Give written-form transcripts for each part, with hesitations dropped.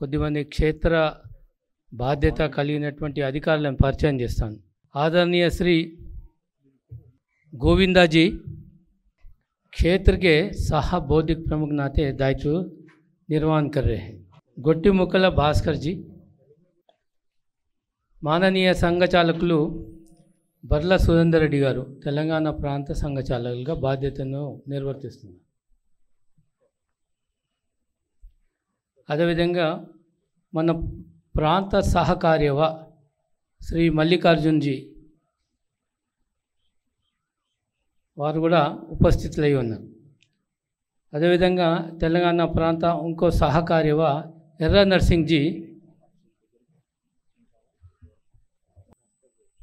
కొద్దిమంది క్షేత్ర బాధ్యత కలిగినటువంటి అధికారులను పరిచయం చేస్తాను. आदरणीय श्री गोविंदा जी क्षेत्र के साहब बौद्धिक प्रमुख नाते दायित्व निर्वहन कर रहे हैं. गोट्टी मुकला भास्कर जी माननीय సంఘచాలకులు బర్ల సురేందర్ రెడ్డి గారు తెలంగాణ ప్రాంత సంఘచాలకులుగా బాధ్యతను నిర్వర్తిస్తున్నారు. అదేవిధంగా మన ప్రాంత సహకార్యవ శ్రీ మల్లికార్జున్ జీ వారు కూడా ఉపస్థితులై ఉన్నారు. అదేవిధంగా తెలంగాణ ప్రాంత ఇంకో సహకార్యవ ఎర్ర నర్సింగ్ జీ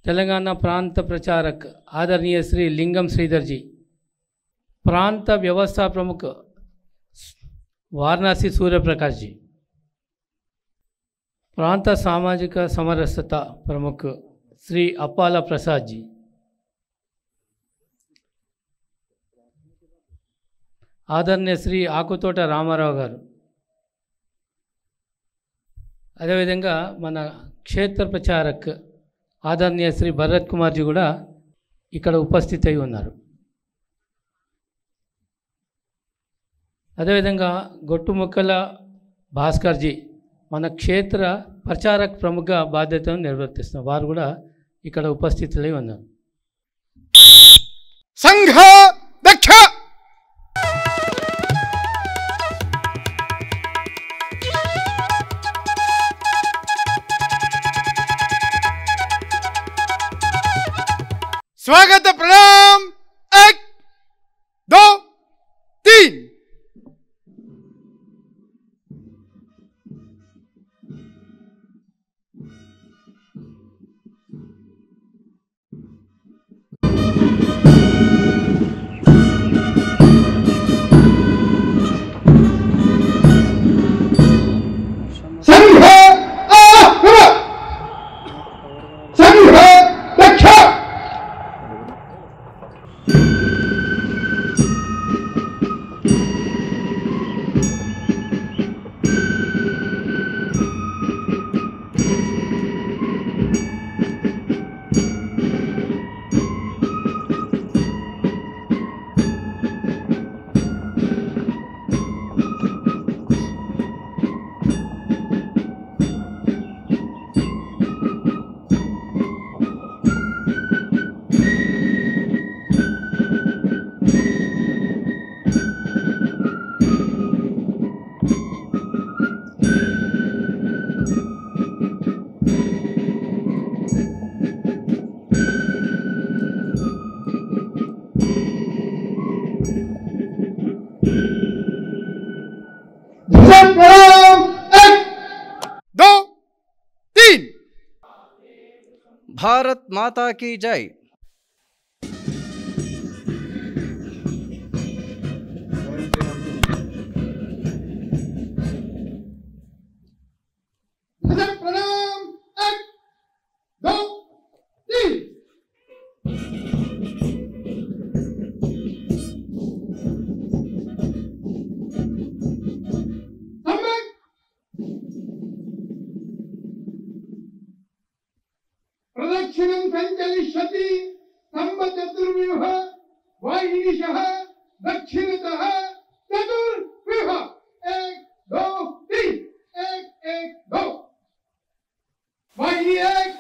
तेलंगाना प्रांत प्रचारक आदरणीय श्री लिंगम श्रीधर जी प्रांत व्यवस्था प्रमुख वाराणसी सूर्य प्रकाश जी प्रांत सामाजिक समरसता प्रमुख श्री अप्पाला प्रसाद जी आदरणीय श्री आकुतोट रामाराव गारू अदे विधंगा मन क्षेत्र प्रचारक आदरणीय श्री भरत कुमार जी కూడా ఇక్కడ ఉపస్థితి అయి ఉన్నారు. అదేవిధంగా గొట్టుముక్కల భాస్కర్ జీ మన క్షేత్ర ప్రచారక్ ప్రముఖ బాధ్యతను నిర్వర్తిస్తున్నారు. వారు కూడా ఇక్కడ ఉపస్థితులై ఉన్నారు. సంఘ దక్ష स्वागत प्रणाम 1 2 3 भारत माता की जय। प्रदक्षिणं संचलिष्यति संबचतुर्व्यूह वाहिनीशः दक्षिणतः चतुर्व्यूह 1 2 3 1 1 2 वाहिनी 1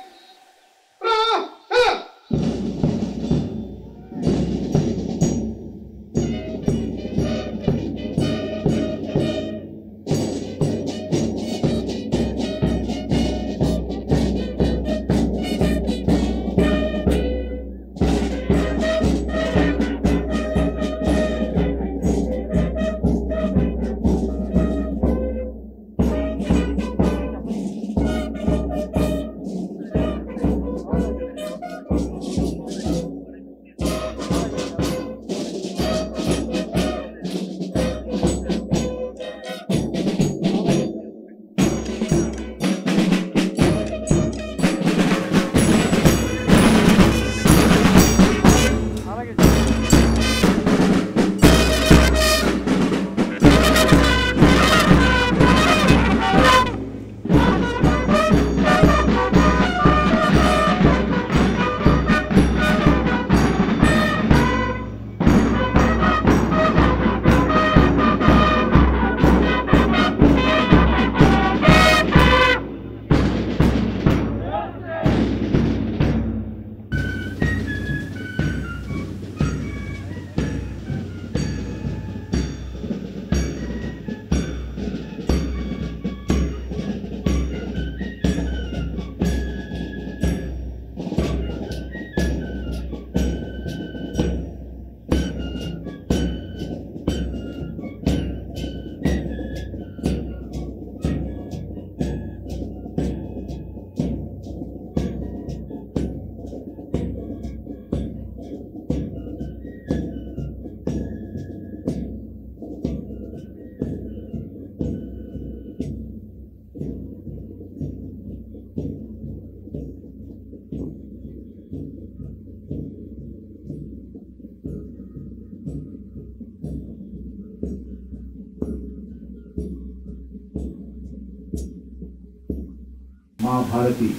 మా భారతి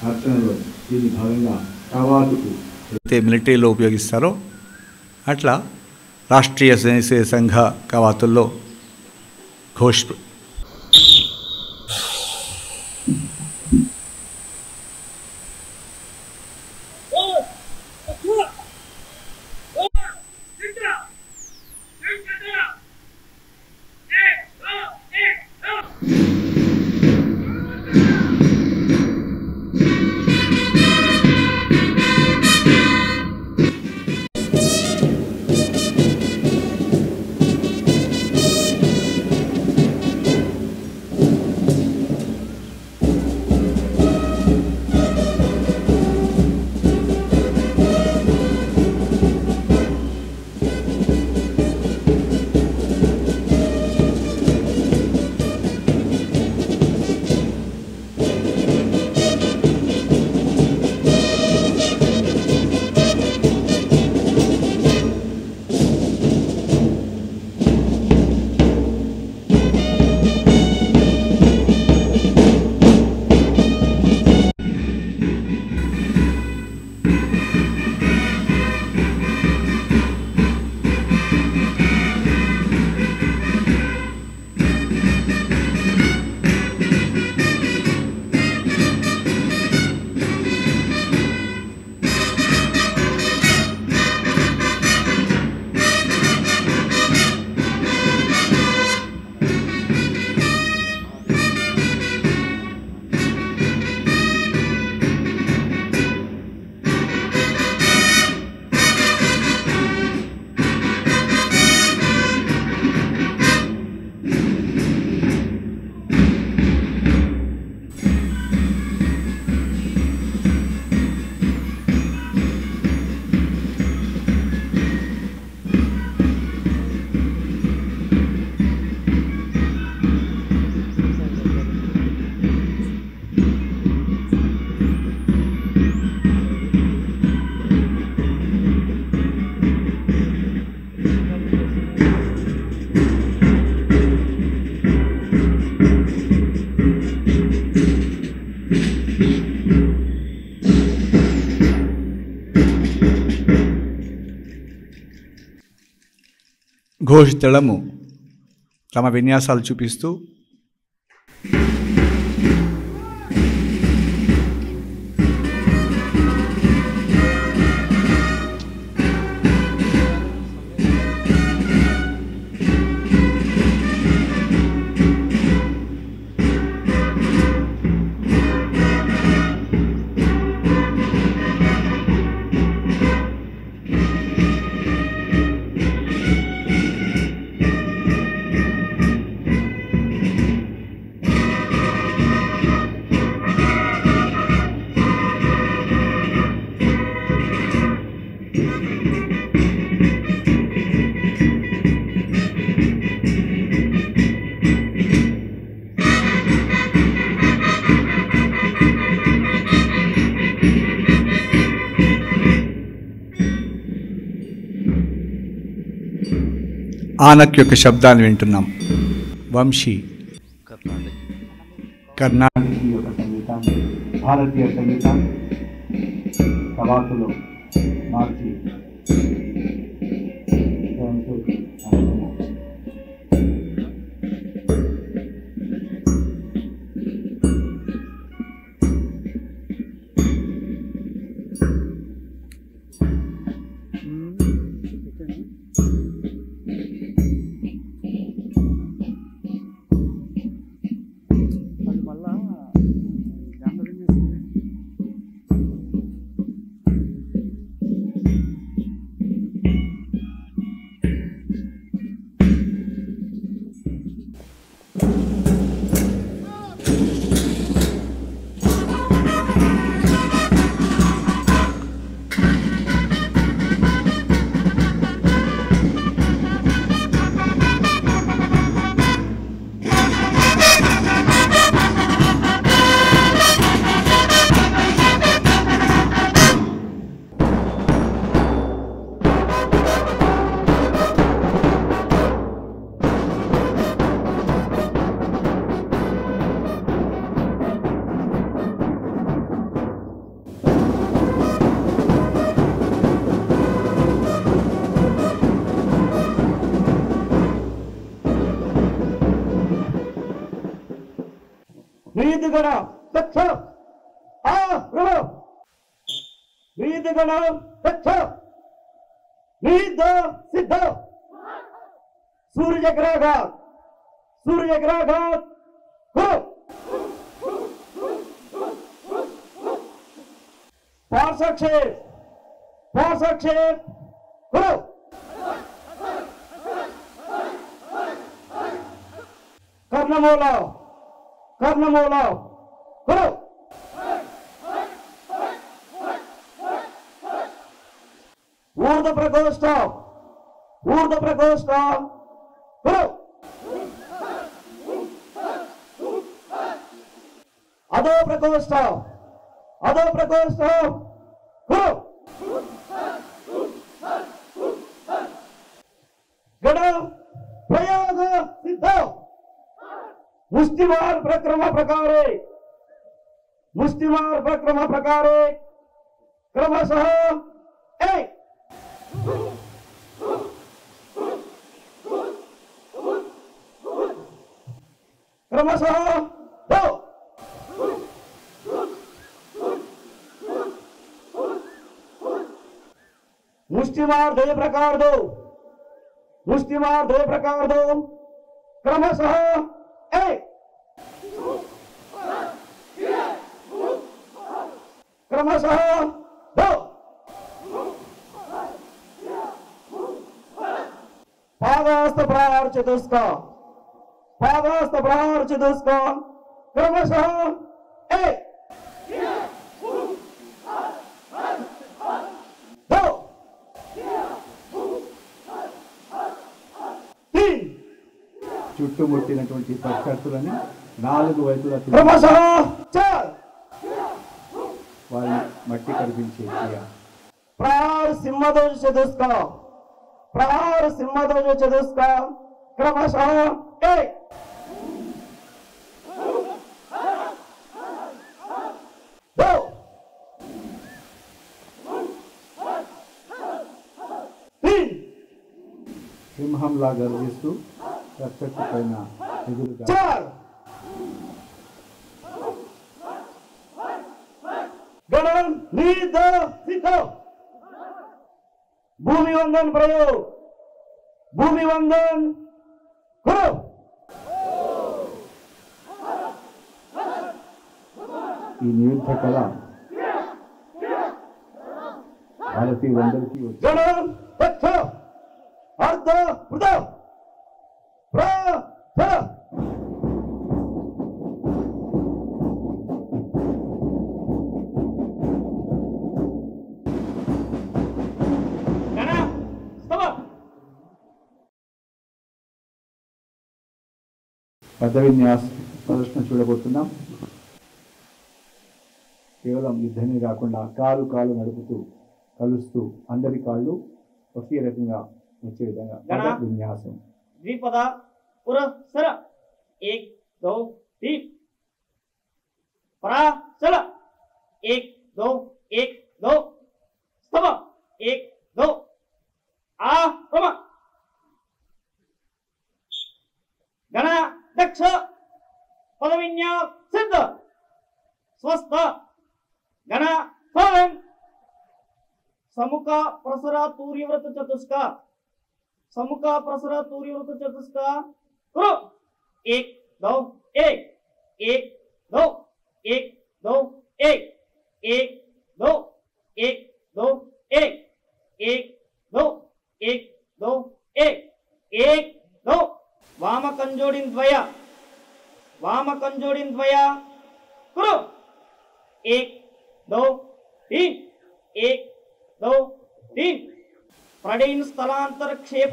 అర్చనలో దీని భాగంగా కవాతుకు అయితే మిలిటరీలో ఉపయోగిస్తారో అట్లా రాష్ట్రీయ స్వయం సేవక సంఘ కవాతుల్లో ఘోష్ ఘోష్ దళము తమ విన్యాసాలు చూపిస్తూ ఆనక్ యొక్క శబ్దాన్ని వింటున్నాం. వంశీ కర్ణాటక యొక్క సంగీతాన్ని భారతీయ సంగీతాన్ని కవాతులో మార్చి नीतिगण दक्ष नीतिगण दक्ष नीत सिद्ध सूर्यग्रहघात हो पार्श्वक्षेप हो कर्णमूला हो ऊर्ध्व प्रकोष्ठ हो अधो प्रकोष्ठ हो गण प्रयोग सिद्ध मुष्टिमार प्रक्रम प्रकारे क्रमशः एक क्रमशः दो मुष्टिमार द्वय प्रकार दो क्रमशः एक क्रमशः दो पादास्त प्रहार चतुष्क क्रमशः एक दो तीन చుట్టుముట్టినటువంటి ప్రత్యర్థులని 4 వైపులా क्रमशः चार వారిని మట్టి కరిపించే క్రియ. प्रहार सिंहध्वज चतुष्क क्रमशः एक दो तीन సింహంలా గర్జిస్తూ ప్రత్యర్థి పైన ఎదురుగా चार गणन नीत सिद्ध भूमि वंदन प्रयोग करो ఈ నియుద్ధ కళ భారతీయులందరికీ వచ్చి गणन दक्ष अर्ध वृद పెద్ద విన్యాస ప్రదర్శన చూడబోతున్నాం. కేవలం యుద్ధమే కాకుండా కాలు నడుపుతూ కలుస్తూ అందరి కాళ్ళు ఒకే రకంగా వచ్చే విధంగా పెద్ద విన్యాసం. द्विपद पुरस्सर 1 2 3 पराचल 1 2 1 2 स्तव 1 2 आक्रम गण दक्ष पदविन्यास सिद्ध स्वस्थ गण फलन समुख प्रसरा तूर्यव्रत चतुष्क समुख प्रसरा तूर्यव्रत चतुष्क करो 1 2 1 1 2 1 2 1 1 2 1 2 1 1 2 1 2 1 1 2 वाम कंजोड़िन द्वय करो 1 2 3 1 2 3 प्रडीन स्थलांतर क्षेप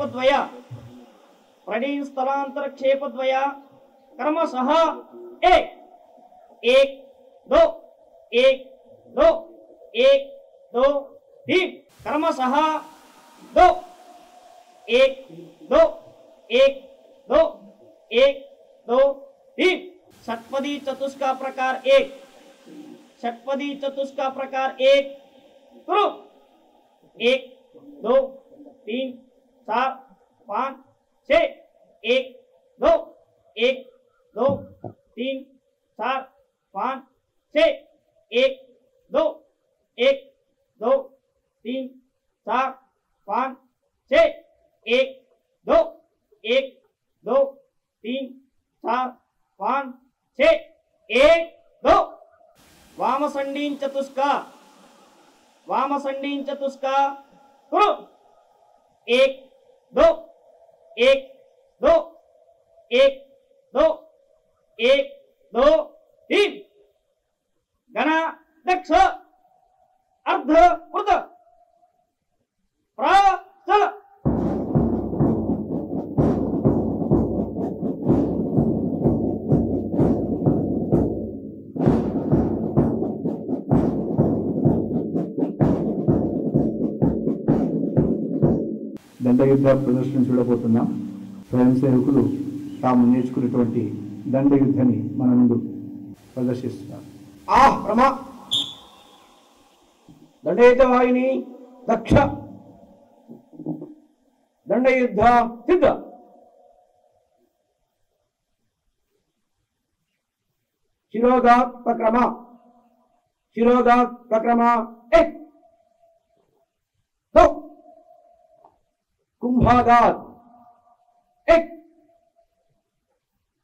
द्वय क्रमशः 1 1 2 1 2 1 2 3 क्रमशः 2 1 2 1 2 1 2 3 षट्पदी चतुष्का प्रकार 1 करो 1 2 3 4 5 6 1 2 1 2 3 4 5 6 1 2 1 2 3 4 5 6 1 2 1 2 3 4 5 6 1 2 वामसंडीं चतुष्का कुरु 1 2 1 2 1 2 1 2 3 गण दक्ष अर्ध वृत प्राचल దండయుద్ధ ప్రదర్శన చూడబోతున్నాం. స్వయం సేవకులు తాము నేర్చుకున్నటువంటి దండయుద్ధని మన ముందు ప్రదర్శిస్తున్నారు. బ్రహ్మ దండయుద్ధ వాహిని దక్ష దండయుద్ధ సిద్ధ శిరోఘాత్ ప్రక్రమ 1 2 कुंभाघात 1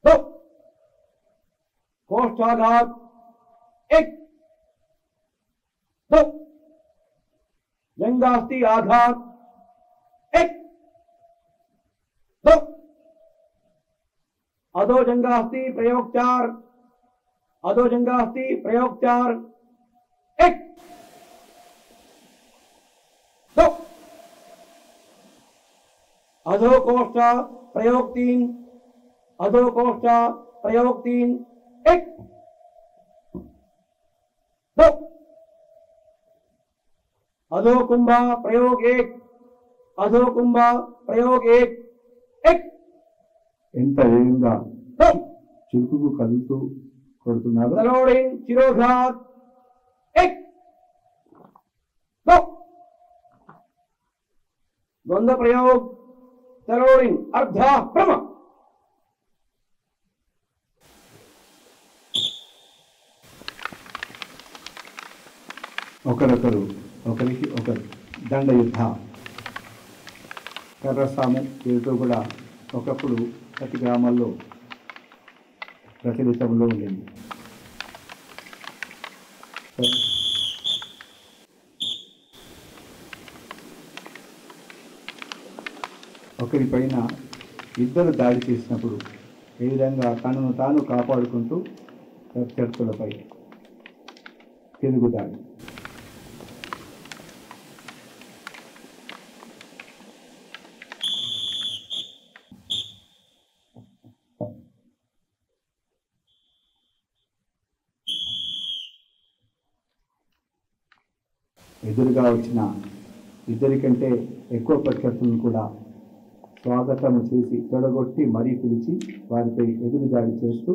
2 कोष्ठाघात 1 2 जंगास्ति आघात 1 2 अधो जंगास्ति प्रयोग 4 1 2 अधो कोष्ठ प्रयोग 3 1 2 अधो कुंभ प्रयोग 1 1 ఎంత వేగంగా చురుకుకు కదులుతూ కొడుతున్నారు. तलोड़िन शिरोघात 1 2 द्वंद्व प्रयोग तलोड़िन अर्धा क्रम ఒకరికి ఒకరు దండయుద్ధ కర్రసాము పేరుతో కూడా ఒకప్పుడు ప్రతి గ్రామాల్లో ప్రచలితంలో ఉండింది. ఒకరిపైన ఇద్దరు దాడి చేసినప్పుడు ఏ విధంగా తనను తాను కాపాడుకుంటూ ప్రత్యర్థులపై తిరుగుదాడి. ఎదురుగా వచ్చిన ఇద్దరికంటే ఎక్కువ ప్రత్యర్థులను కూడా స్వాగతము చేసి తొడగొట్టి మరీ పిలిచి వారిపై ఎదురు దాడి చేస్తూ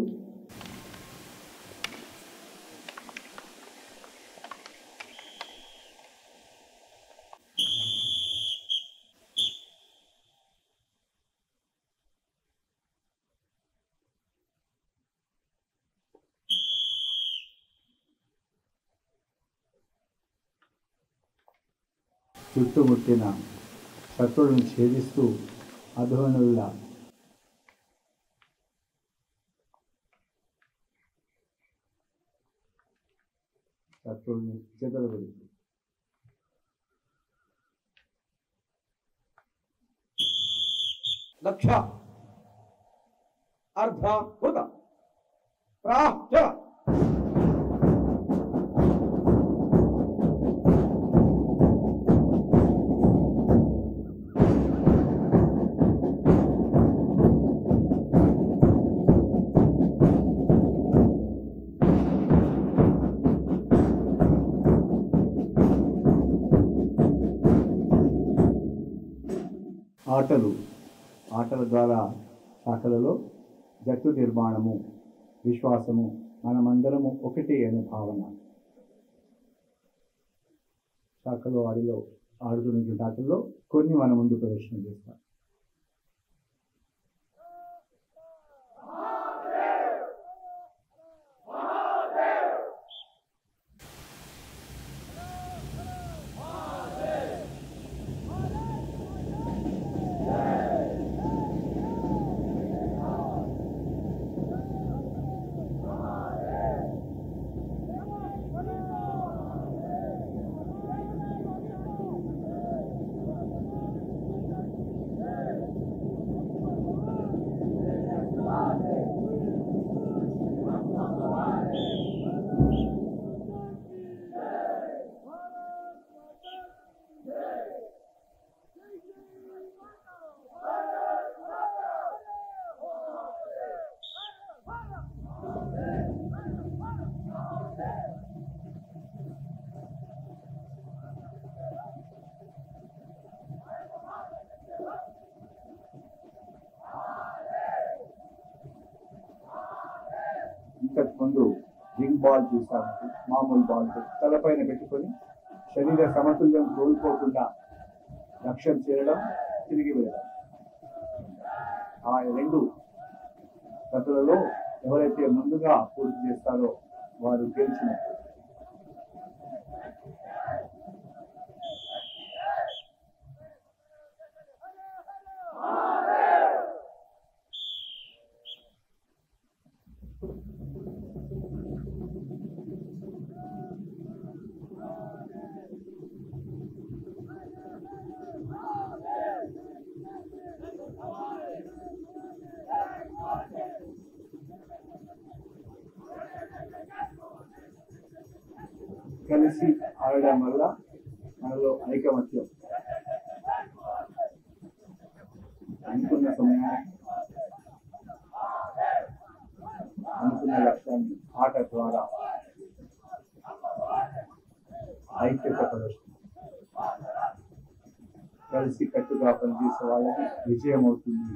చుట్టుముట్టిన శత్రువులను ఛేదిస్తూ అధోనుల శత్రువుని చెదరగొడుతూ दक्ष अर्ध वृत प्राचल ఆటల ద్వారా శాఖలలో జట్టు నిర్మాణము, విశ్వాసము, మనమందరము ఒకటి అనే భావన శాఖలో ఆడుతున్న ఆటల్లో కొన్ని మన ముందు ప్రదర్శన చేస్తాం. ఇంతకు ముందు రింగ్ బాల్ చూసాము, మామూలు బాల్ తలపైన పెట్టుకొని శరీర సమతుల్యం కోల్పోకుండా లక్ష్యం చేరడం, తిరిగి వెళ్ళడం. ఆ రెండు కథలలో ఎవరైతే ముందుగా పూర్తి చేస్తారో వారు గెలిచినట్టు. కలిసి ఆడడం వల్ల మనలో ఐకమత్యం, అనుకున్న సమయాన్ని అనుకున్న లక్ష్యాన్ని ఆట ద్వారా ఐక్యత ప్రదర్శన, కలిసి కట్టుగా పనిచేసే వాళ్ళకి విజయం అవుతుంది.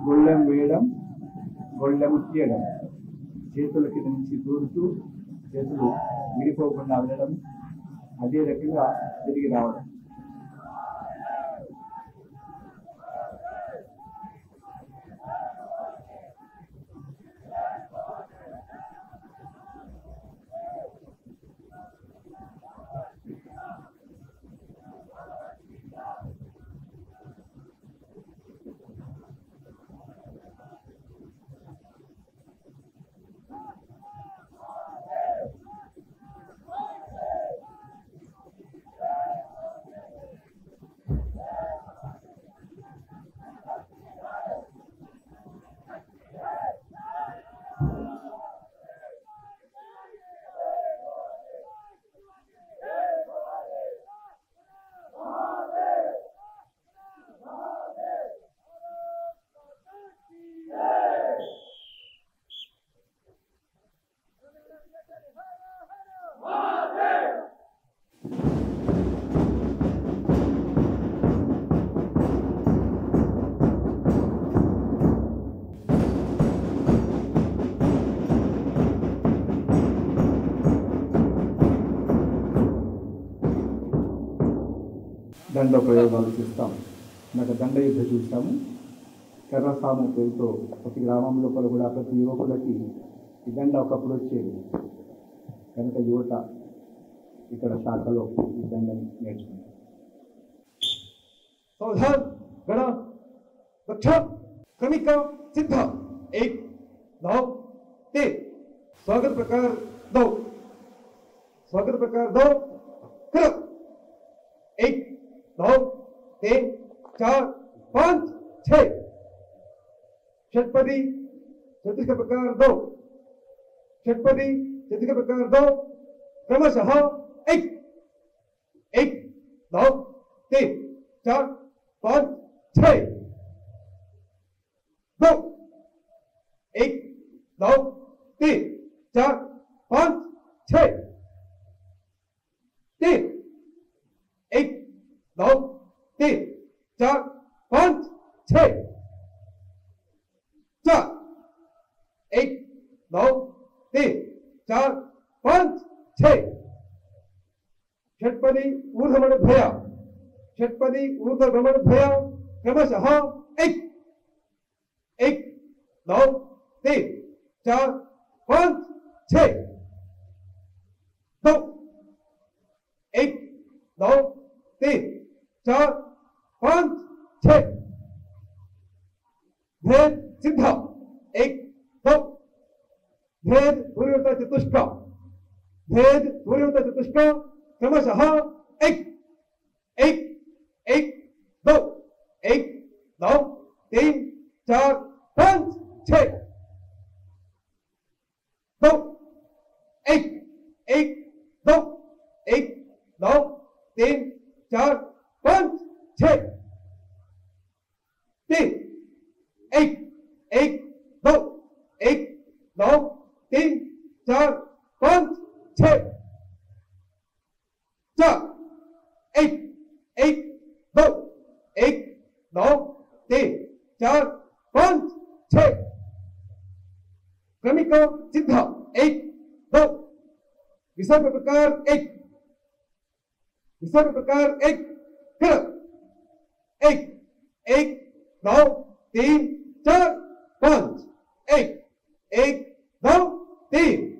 గొళ్ళెం వేయడం, గొళ్ళెము తీయడం, చేతుల కింద నుంచి దూరుతూ చేతులు విడిపోకుండా వెళ్ళడం, అదే రకంగా తిరిగి రావడం. దండ ప్రయోగాలు చూస్తాం. నాకు దండ యుద్ధ చూస్తాము. కర్రసాము పేరుతో ప్రతి గ్రామం లోపల కూడా ప్రతి యువకులకి ఈ దండ ఒకప్పుడు వచ్చేది కనుక యువత ఇక్కడ శాఖలో ఈ దండని నేర్చుకుంటాం. सावधान गणा रक्षा क्रमिका सिद्ध 1 9 3 स्वागत प्रकार 2 स्वागत प्रकार 2 कर 1 9 3 4 5 6 षटपदी चतुष्क प्रकार 2 षटपदी चतुष्क प्रकार 2 क्रमशः 1 1 9 3 4 5 6 2 1 9 3 4 5 6 3 1 9 3 4 5 6 4 1 9 3 4 5 6 षटपदी ऊर्ध्वमण भया षटपदी ऊर्ध्वगमन भया क्रमशः 1 1 9 3 4 5 6 2 1 9 3 4 5 6 भेद सिद्ध 1 2 भेद दूरयोत चतुष्क भेद दूरयोत चतुष्क क्रमशः 1 1 1 2 1 9 3 4 5 6 2 1 1 2 1 2 3 4 5 6 3 1 1 2 1 2 3 4 5 6 4 1 1 2 1 2 3 4 5 6 क्रमिक सिद्ध 1 2 विसर्ग प्रकार 1 विसर्ग प्रकार 1 कर 1 1 2 3 4 5 1 1 2 3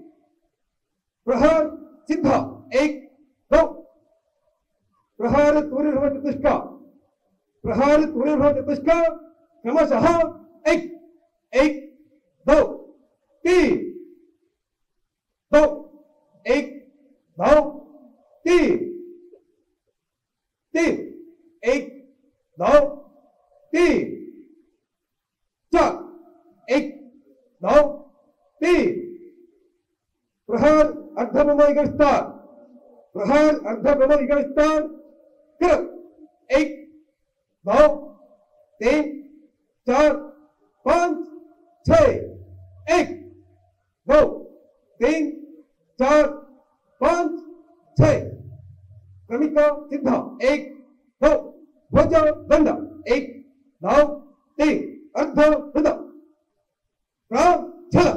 प्रहार सिद्ध 1 2 प्रहार सूर्यभव चतुष्क प्रहार सूर्यभव चतुष्क क्रमशः 1 1 2 3 2 1 2 3 3 1 2 3 4 1 2 3 प्रहार अर्धभ्रम विस्तार प्रहार अर्धभ्रम विस्तार कर 1 2 3 4 5 6 1 2 3 4 5 6 क्रमिक सिद्ध 1 2 ध्वज दंड 1 2 3 अर्ध वृद छल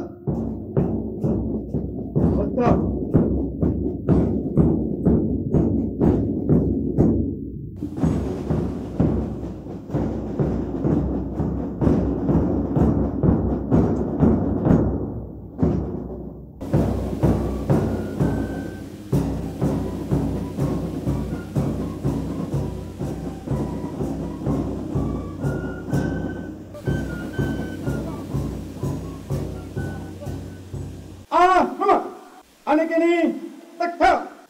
अनेकेने तख्त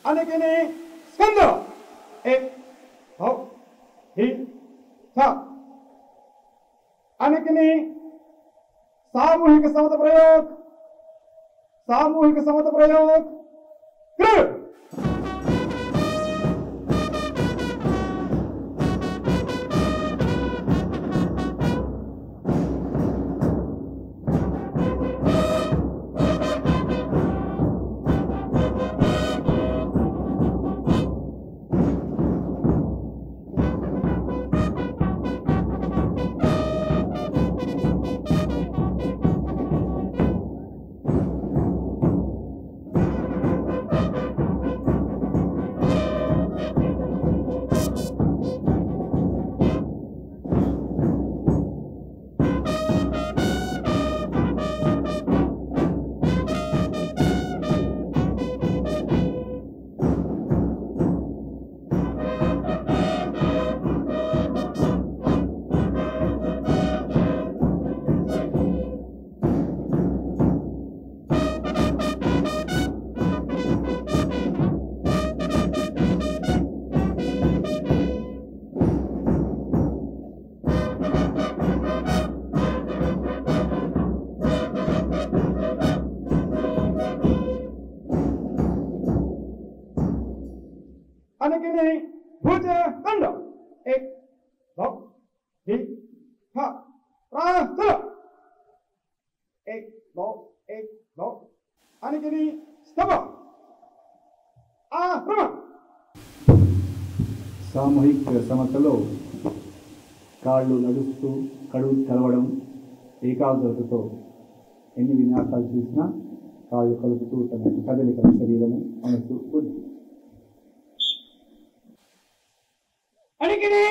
अनेकेने स्कंद 1 2 3 4 अनेकेने सामूहिक समत प्रयोग कर अनेकेने भुज दंड 1 2 3 4 5 1 2 1 2 अनेकेने स्तव आक्रमण సామూహిక సమతలో కాళ్ళు నడుస్తూ కడుపు కలవడం ఏకాగ్రతతో ఎన్ని విన్యాసాలు చేసినా కాళ్ళు కలుపుతూ తన కదలికల శరీరము మనసు బుద్ధి अनेकेने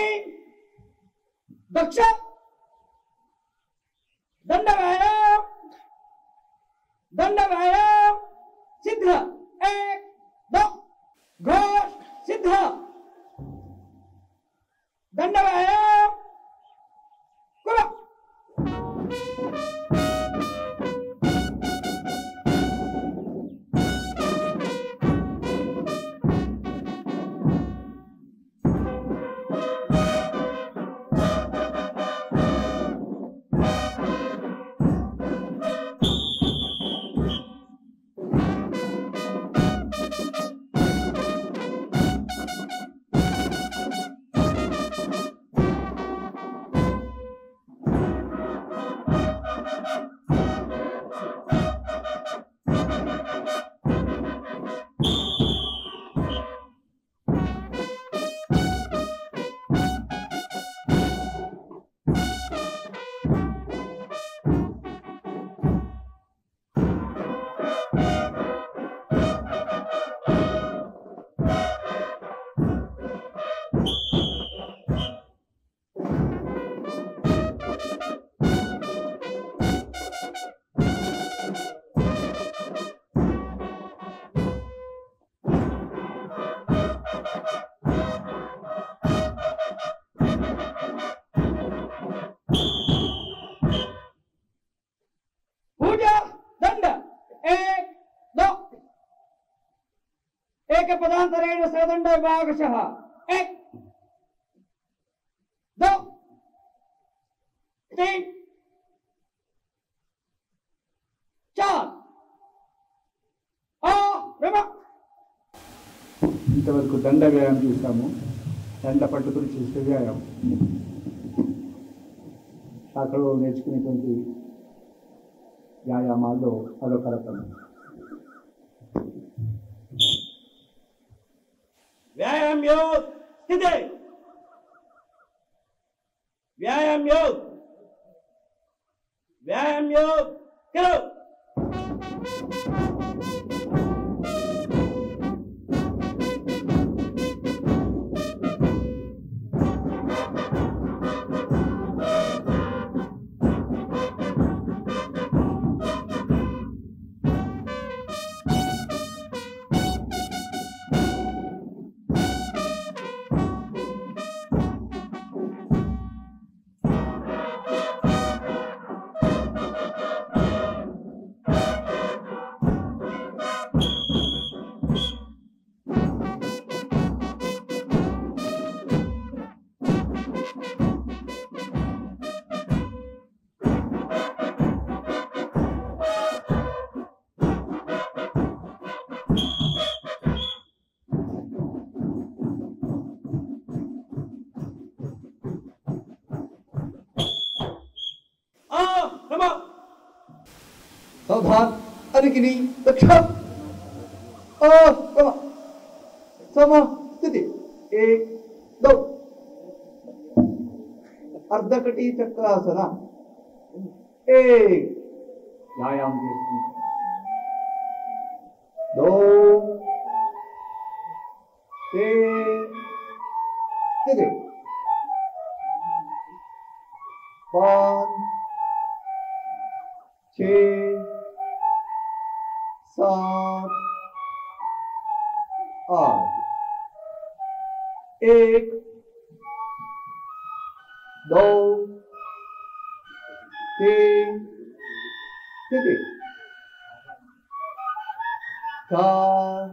दक्ष दंडवाय सिद्ध 1 2 घोष सिद्ध दंडवाय कुल एक पदांतरेण सदंड विभागशः 1 2 3 4 ఇంతవరకు దండ వ్యాయామం చూసాము. దండ పట్టుకుని చేసే వ్యాయామం శాఖలో నేర్చుకునేటువంటి వ్యాయామాల్లో అదొక రకం. व्यायाम योग स्थिति व्यायाम योग करो सावधान अनिकिनी दक्षा समस्थिति 1 2 अर्धकटी चक्रासन 1 వ్యాయామం చేస్తుంది. 2 3 स्थिति 5 6 7 8 1 2 3 स्थिति 4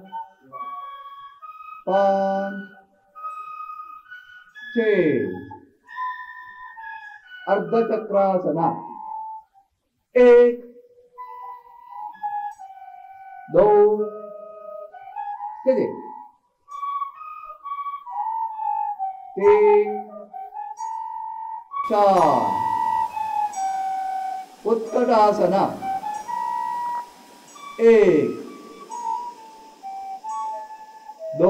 5 6 अर्धचक्रासना 1 2 स्थिति 3 4 उत्कटासना 1 2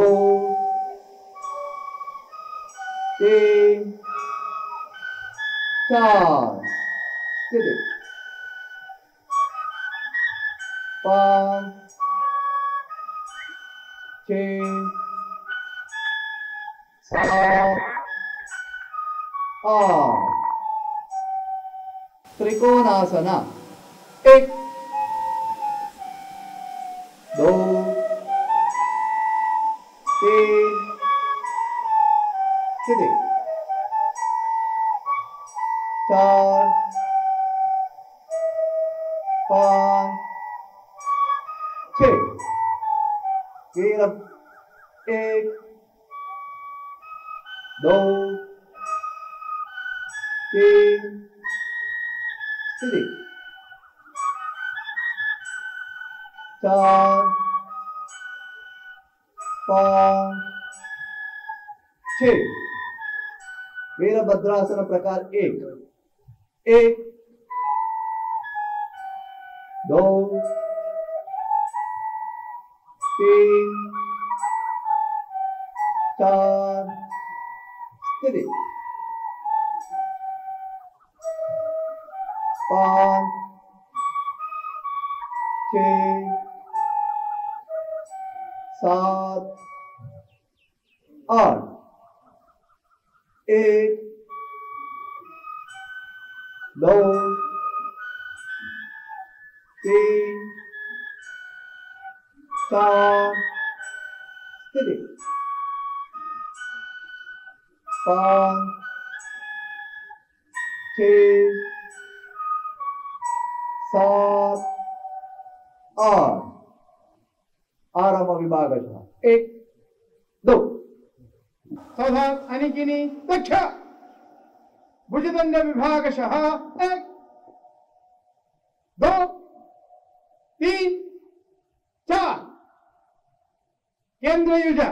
3 4 स्थिति 5 6 7 8 त्रिकोणासना 1 2 3 स्थिति 4 5 6 1 2 3 स्थिति 4 5 6 वीरभद्रासन प्रकार 1 2 3 4 स्थिति 5 6 7 8 1 2 3 4 स्थिति 5 6 7 8 आराम विभाग 1 दो सावधान अनिकिनी दक्ष भुजदंड विभागशः 1 2 3 4 केंद्र युजा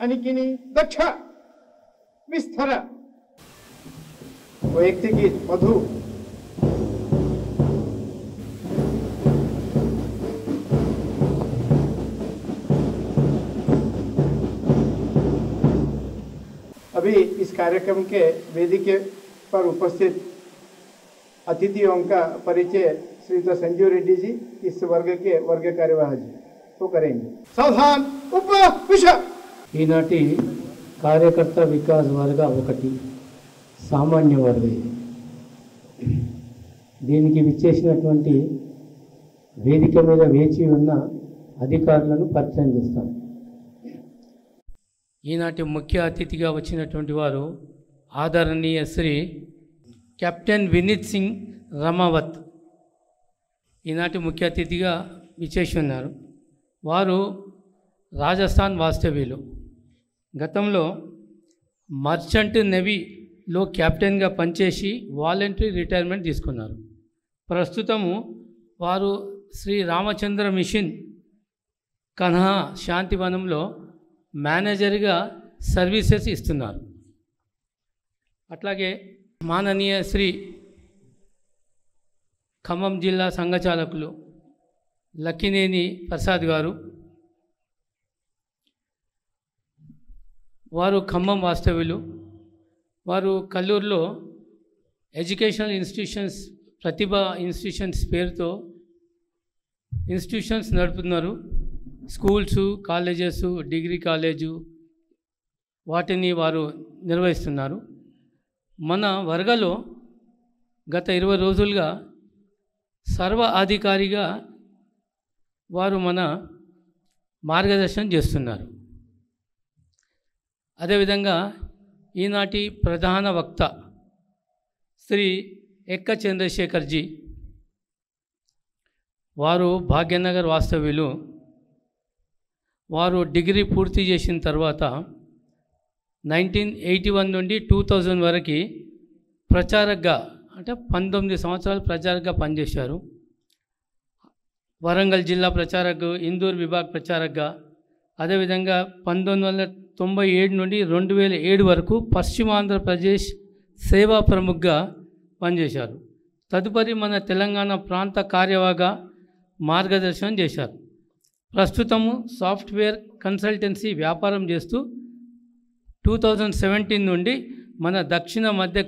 अनिकिनी दक्ष विस्तर वैयक्तिक गीत मधु अभी इस कार्यक्रम के वेदिके पर उपस्थित अतिथियों का परिचय श्रीयुत संजीव रेड्डी जी इस वर्ग के वर्ग कार्यवाह जी तो करेंगे। सावधान उपविश ఈనాటి కార్యకర్త వికాస్ వర్గ 1 సామాన్య వర్గ దీనికి విచ్చేసినటువంటి వేదిక మీద వేచి ఉన్న అధికారులను పరిచయం చేస్తాం. ఈనాటి ముఖ్య అతిథిగా వచ్చినటువంటి వారు ఆదరణీయ శ్రీ కెప్టెన్ వినీత్ సింగ్ రమావత్ ఈనాటి ముఖ్య అతిథిగా విచ్చేసి ఉన్నారు. వారు రాజస్థాన్ వాస్తవ్యులు. గతంలో మర్చెంట్ నేవీలో కెప్టెన్గా పనిచేసి వాలంటరీ రిటైర్మెంట్ తీసుకున్నారు. ప్రస్తుతము వారు శ్రీ రామచంద్ర మిషన్ కన్హా శాంతివనంలో మేనేజర్గా సర్వీసెస్ ఇస్తున్నారు. అట్లాగే మాననీయ శ్రీ ఖమ్మం జిల్లా సంఘచాలకులు లక్కినేని ప్రసాద్ గారు, వారు ఖమ్మం వాస్తవ్యులు. వారు కల్లూరులో ఎడ్యుకేషనల్ ఇన్స్టిట్యూషన్స్ ప్రతిభ ఇన్స్టిట్యూషన్స్ పేరుతో ఇన్స్టిట్యూషన్స్ నడుపుతున్నారు. స్కూల్స్, కాలేజెస్, డిగ్రీ కాలేజు, వాటిని వారు నిర్వహిస్తున్నారు. మన వర్గలో గత 20 రోజులుగా సర్వ అధికారిగా వారు మన మార్గదర్శనం చేస్తున్నారు. అదేవిధంగా ఈనాటి ప్రధాన వక్త శ్రీ ఎక్క చంద్రశేఖర్జీ, వారు భాగ్యనగర్ వాస్తవ్యులు. వారు డిగ్రీ పూర్తి చేసిన తర్వాత 1981 నుండి 2000 వరకు ప్రచారకగా, అంటే 19 సంవత్సరాలు ప్రచారకగా పనిచేశారు. వరంగల్ జిల్లా ప్రచారకు, ఇందూర్ విభాగ్ ప్రచారకగా, అదేవిధంగా 1997 నుండి 2007 వరకు పశ్చిమాంధ్రప్రదేశ్ సేవా ప్రముఖగా పనిచేశారు. తదుపరి మన తెలంగాణ ప్రాంత కార్యవాహగా మార్గదర్శనం చేశారు. ప్రస్తుతము సాఫ్ట్వేర్ కన్సల్టెన్సీ వ్యాపారం చేస్తూ 2017 నుండి మన దక్షిణ మధ్య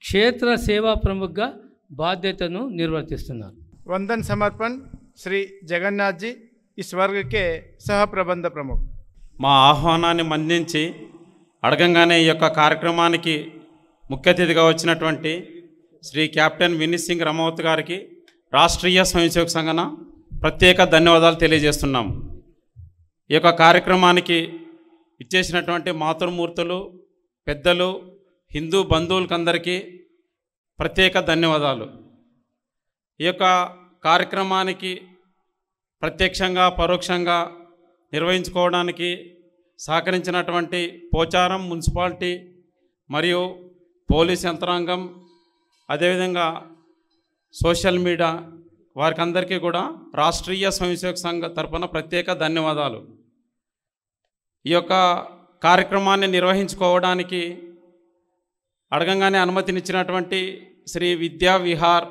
క్షేత్ర సేవా ప్రముఖగా బాధ్యతను నిర్వర్తిస్తున్నారు. वंदन समर्पण श्री जगन्नाथ जी, इस वर्ग के सह प्रबंध प्रमुख. మా ఆహ్వానాన్ని మన్నించి అడగంగానే ఈ యొక్క కార్యక్రమానికి ముఖ్య అతిథిగా వచ్చినటువంటి శ్రీ కెప్టెన్ వినీత్ సింగ్ రమౌత్ గారికి రాష్ట్రీయ స్వయం సేవక సంఘన ప్రత్యేక ధన్యవాదాలు తెలియజేస్తున్నాం. ఈ యొక్క కార్యక్రమానికి ఇచ్చేసినటువంటి మాతృమూర్తులు, పెద్దలు, హిందూ బంధువులకందరికీ ప్రత్యేక ధన్యవాదాలు. ఈ యొక్క కార్యక్రమానికి ప్రత్యక్షంగా పరోక్షంగా నిర్వహించుకోవడానికి సహకరించినటువంటి పోచారం మున్సిపాలిటీ మరియు పోలీస్ యంత్రాంగం, అదేవిధంగా సోషల్ మీడియా వారికి అందరికీ కూడా రాష్ట్రీయ స్వయం సేవక సంఘ తరపున ప్రత్యేక ధన్యవాదాలు. ఈ యొక్క కార్యక్రమాన్ని నిర్వహించుకోవడానికి అడగంగానే అనుమతినిచ్చినటువంటి శ్రీ విద్యా విహార్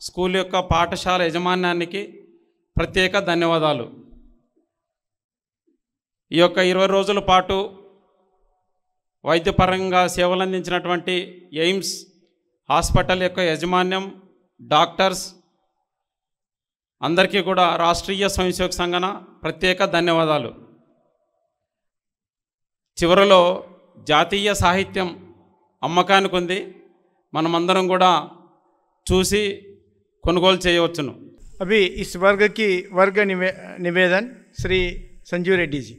స్కూల్ యొక్క పాఠశాల యజమాన్యానికి ప్రత్యేక ధన్యవాదాలు. ఈ యొక్క 20 రోజుల పాటు వైద్యపరంగా సేవలు అందించినటువంటి ఎయిమ్స్ హాస్పిటల్ యొక్క యాజమాన్యం, డాక్టర్స్ అందరికీ కూడా రాష్ట్రీయ స్వయం సేవక సంఘన ప్రత్యేక ధన్యవాదాలు. చివరిలో జాతీయ సాహిత్యం అమ్మకానికి ఉంది, మనమందరం కూడా చూసి కొనుగోలు చేయవచ్చును. अभी इस वर्ग की वर्ग निवेदन श्री संजीव रेड्डी जी.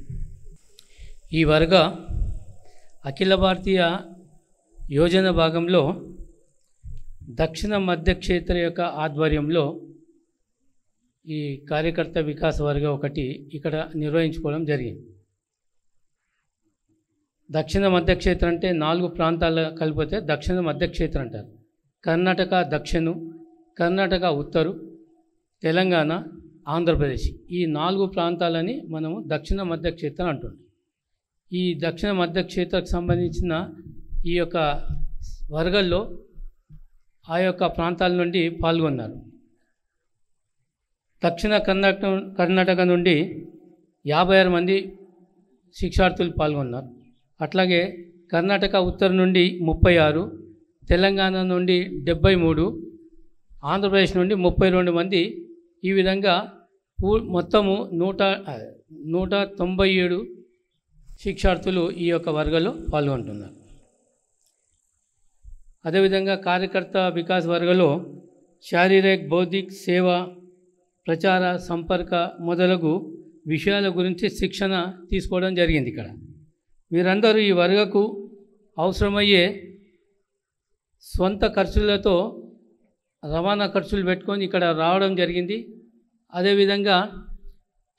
ఈ వర్గ అఖిల భారతీయ యోజన భాగంలో దక్షిణ మధ్య క్షేత్ర యొక్క ఆధ్వర్యంలో ఈ కార్యకర్త వికాస వర్గ ఒకటి ఇక్కడ నిర్వహించుకోవడం జరిగింది. దక్షిణ మధ్య క్షేత్రం అంటే 4 ప్రాంతాలు కలిపితే దక్షిణ మధ్య క్షేత్రం అంటారు. కర్ణాటక దక్షిణం, కర్ణాటక ఉత్తరు, తెలంగాణ, ఆంధ్రప్రదేశ్, ఈ 4 ప్రాంతాలని మనము దక్షిణ మధ్య క్షేత్రం అంటుంటాం. ఈ దక్షిణ మధ్య క్షేత్రకు సంబంధించిన ఈ యొక్క వర్గాల్లో ఆ యొక్క ప్రాంతాల నుండి పాల్గొన్నారు. దక్షిణ కర్ణాటక నుండి 56 మంది శిక్షార్థులు పాల్గొన్నారు. అట్లాగే కర్ణాటక ఉత్తర నుండి 36, తెలంగాణ నుండి 73, ఆంధ్రప్రదేశ్ నుండి 32 మంది, ఈ విధంగా మొత్తము 197 శిక్షార్థులు ఈ యొక్క వర్గంలో పాల్గొంటున్నారు. అదేవిధంగా కార్యకర్త వికాస్ వర్గంలో శారీరక, బౌద్ధిక, సేవ, ప్రచార, సంపర్క మొదలగు విషయాల గురించి శిక్షణ తీసుకోవడం జరిగింది. ఇక్కడ వీరందరూ ఈ వర్గకు అవసరమయ్యే స్వంత ఖర్చులతో రవాణా ఖర్చులు పెట్టుకొని ఇక్కడ రావడం జరిగింది. అదేవిధంగా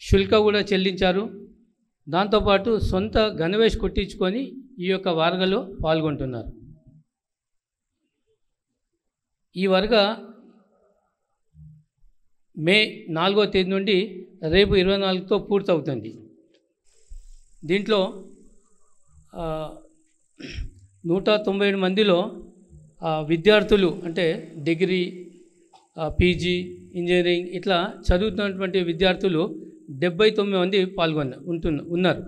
శుల్క కూడా చెల్లించారు. దాంతోపాటు సొంత గణవేష్ కుట్టించుకొని ఈ యొక్క వర్గలో పాల్గొంటున్నారు. ఈ వర్గ మే 4వ తేదీ నుండి రేపు 24తో పూర్తవుతుంది. దీంట్లో 197 మందిలో విద్యార్థులు, అంటే డిగ్రీ, పీజీ, ఇంజనీరింగ్ ఇట్లా చదువుతున్నటువంటి విద్యార్థులు 79 మంది ఉన్నారు.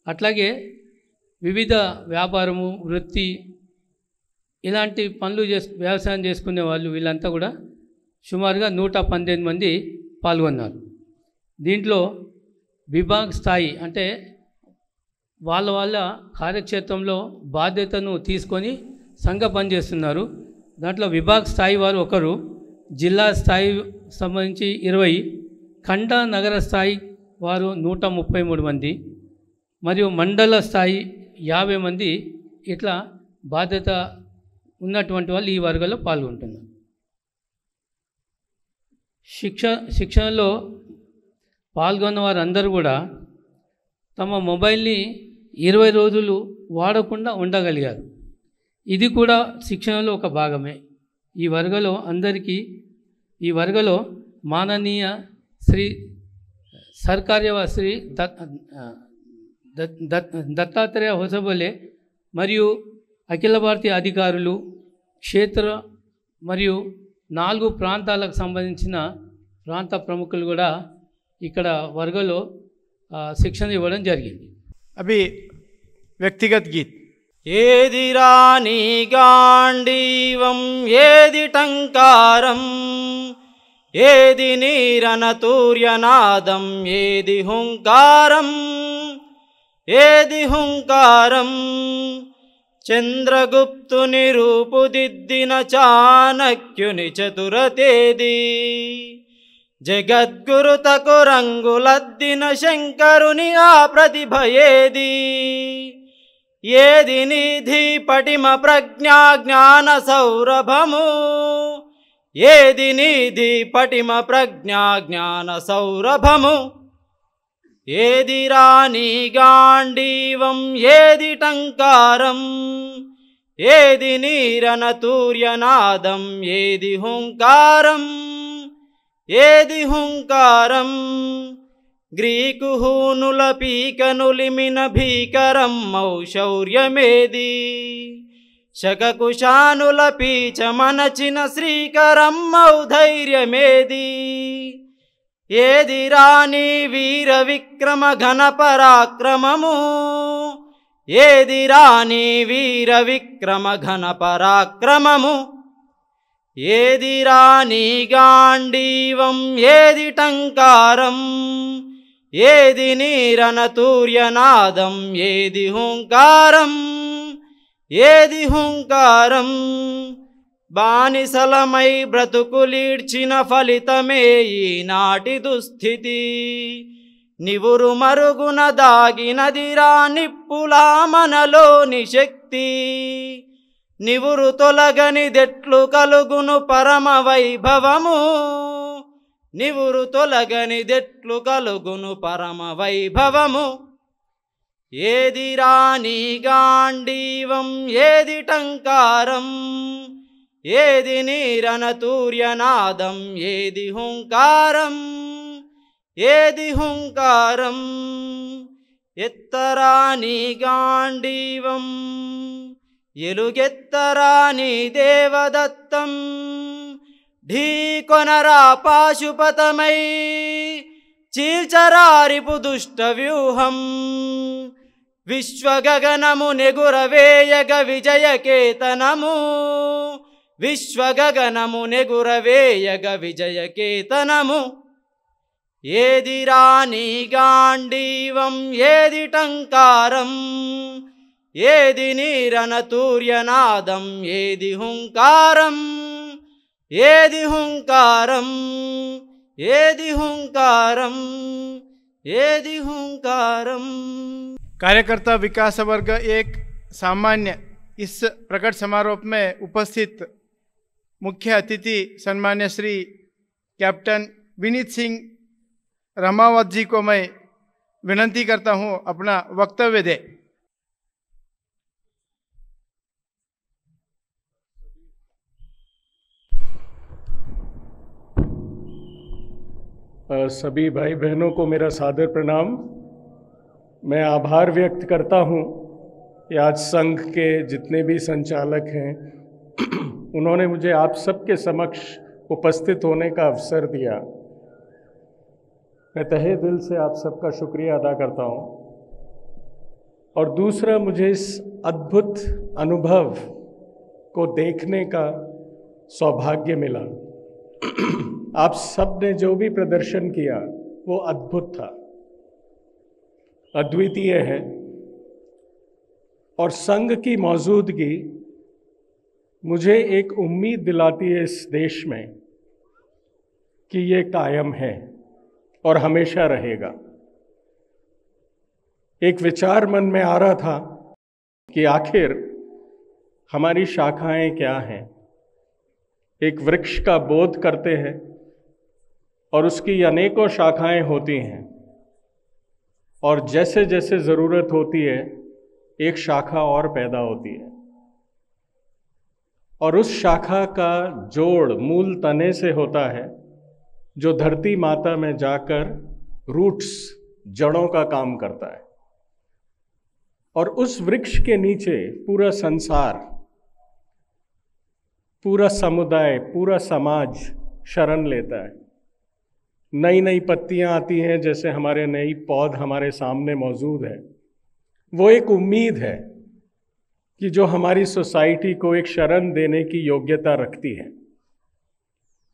అట్లాగే వివిధ వ్యాపారము, వృత్తి ఇలాంటి పనులు వ్యవసాయం చేసుకునే వాళ్ళు వీళ్ళంతా కూడా సుమారుగా 118 మంది పాల్గొన్నారు. దీంట్లో విభాగ్ స్థాయి, అంటే వాళ్ళ కార్యక్షేత్రంలో బాధ్యతను తీసుకొని సంఘ పనిచేస్తున్నారు. దాంట్లో విభాగ స్థాయి వారు ఒకరు, జిల్లా స్థాయి సంబంధించి 20, ఖండ నగర స్థాయి వారు 133 మంది, మరియు మండల స్థాయి 50 మంది. ఇట్లా బాధ్యత ఉన్నటువంటి వాళ్ళు ఈ వర్గంలో పాల్గొంటున్నారు. శిక్షణలో పాల్గొన్న వారందరూ కూడా తమ మొబైల్ని 20 రోజులు వాడకుండా ఉండగలిగారు. ఇది కూడా శిక్షణలో ఒక భాగమే. ఈ వర్గలో మాననీయ శ్రీ సర్కార్యవాసి దత్తాత్రేయ హొసబోలే మరియు అఖిల భారతీయ అధికారులు, క్షేత్ర మరియు 4 ప్రాంతాలకు సంబంధించిన ప్రాంత ప్రముఖులు కూడా ఇక్కడ వర్గంలో శిక్షణ ఇవ్వడం జరిగింది. अभी व्यक्तिगत गीत ఏది రాణి గాండీవం ఏది టంకారం ఏది నీరనతూర్యనాదం ఏది హుంకారం ఏది హుంకారం చంద్రగుప్తుని రూపుదిద్దిన చాణక్యుని చతురతేది జగద్గురుతకు రంగులద్దిన శంకరుని ఆ ప్రతిభ ఏది ఏది నిధి పటిమ ప్రజ్ఞా జ్ఞాన సౌరభము ఏది నిధి పటిమ ప్రజ్ఞా జ్ఞాన సౌరభము ఏది రాణి గాండీవం ఏది టంకారం ఏది నీరనతూర్యనాదం ఏది హుంకారం ఏది హుంకారం గ్రీకు హూనుల పీకనులిమిన భీకరం మౌశౌర్యమేది శకకుశానుల పీచమనచిన శ్రీకరం ఔధైర్యమేది ఏది రాణి వీర విక్రమ ఘన పరాక్రమము ఏది రాణి వీర విక్రమ ఘన పరాక్రమము ఏది రాణి గాండీవం ఏది టంకారం ఏది నీరనతూర్యనాదం ఏది హుంకారం ఏది హుంకారం బానిసలమై బ్రతుకులీడ్చిన ఫలితమే ఈనాటి దుస్థితి నివురు మరుగున దాగినదిరా నిప్పులా మనలోని శక్తి నివురు తొలగనిదెట్లు కలుగును పరమ వైభవము నివురు తొలగనిదెట్లు కలుగును పరమ వైభవము ఏది రాణి గాండీవం ఏది టంకారం ఏది నీరనతూర్యనాదం ఏది హుంకారం ఏది హుంకారం ఎత్తరాని గాండీవం ఎలుగెత్తరాని దేవదత్తం ఢీకొనరా పాశుపతమై చీల్చరారిపు దుష్ట వ్యూహం విశ్వగగనము నెగురవేయగ విజయకేతనము విశ్వగగనము నెగురవేయగ విజయకేతనము ఏది రాణి గాండీవం ఏది టంకారం ఏది నీరనతూర్యనాదం ఏది హుంకారం ఏది హుంకారం ఏది హుంకారం ఏది హుంకారం कार्यकर्ता विकास वर्ग एक सामान्य इस प्रकट समारोह में उपस्थित मुख्य अतिथि सम्मान्य श्री कैप्टन विनीत सिंह रमावत जी को मैं विनती करता हूं अपना वक्तव्य दे। सभी भाई बहनों को मेरा सादर प्रणाम। मैं आभार व्यक्त करता हूं कि आज संघ के जितने भी संचालक हैं उन्होंने मुझे आप सबके समक्ष उपस्थित होने का अवसर दिया। मैं तहे दिल से आप सबका शुक्रिया अदा करता हूं। और दूसरा, मुझे इस अद्भुत अनुभव को देखने का सौभाग्य मिला। आप सब ने जो भी प्रदर्शन किया वो अद्भुत था, अद्वितीय है। और संघ की मौजूदगी मुझे एक उम्मीद दिलाती है इस देश में कि ये कायम है और हमेशा रहेगा। एक विचार मन में आ रहा था कि आखिर हमारी शाखाएं क्या हैं। एक वृक्ष का बोध करते हैं और उसकी अनेकों शाखाएं होती हैं, और जैसे जैसे ज़रूरत होती है एक शाखा और पैदा होती है, और उस शाखा का जोड़ मूल तने से होता है जो धरती माता में जाकर रूट्स, जड़ों का काम करता है। और उस वृक्ष के नीचे पूरा संसार, पूरा समुदाय, पूरा समाज शरण लेता है। नई नई पत्तियां आती हैं, जैसे हमारे नई पौध हमारे सामने मौजूद है। वो एक उम्मीद है कि जो हमारी सोसाइटी को एक शरण देने की योग्यता रखती है।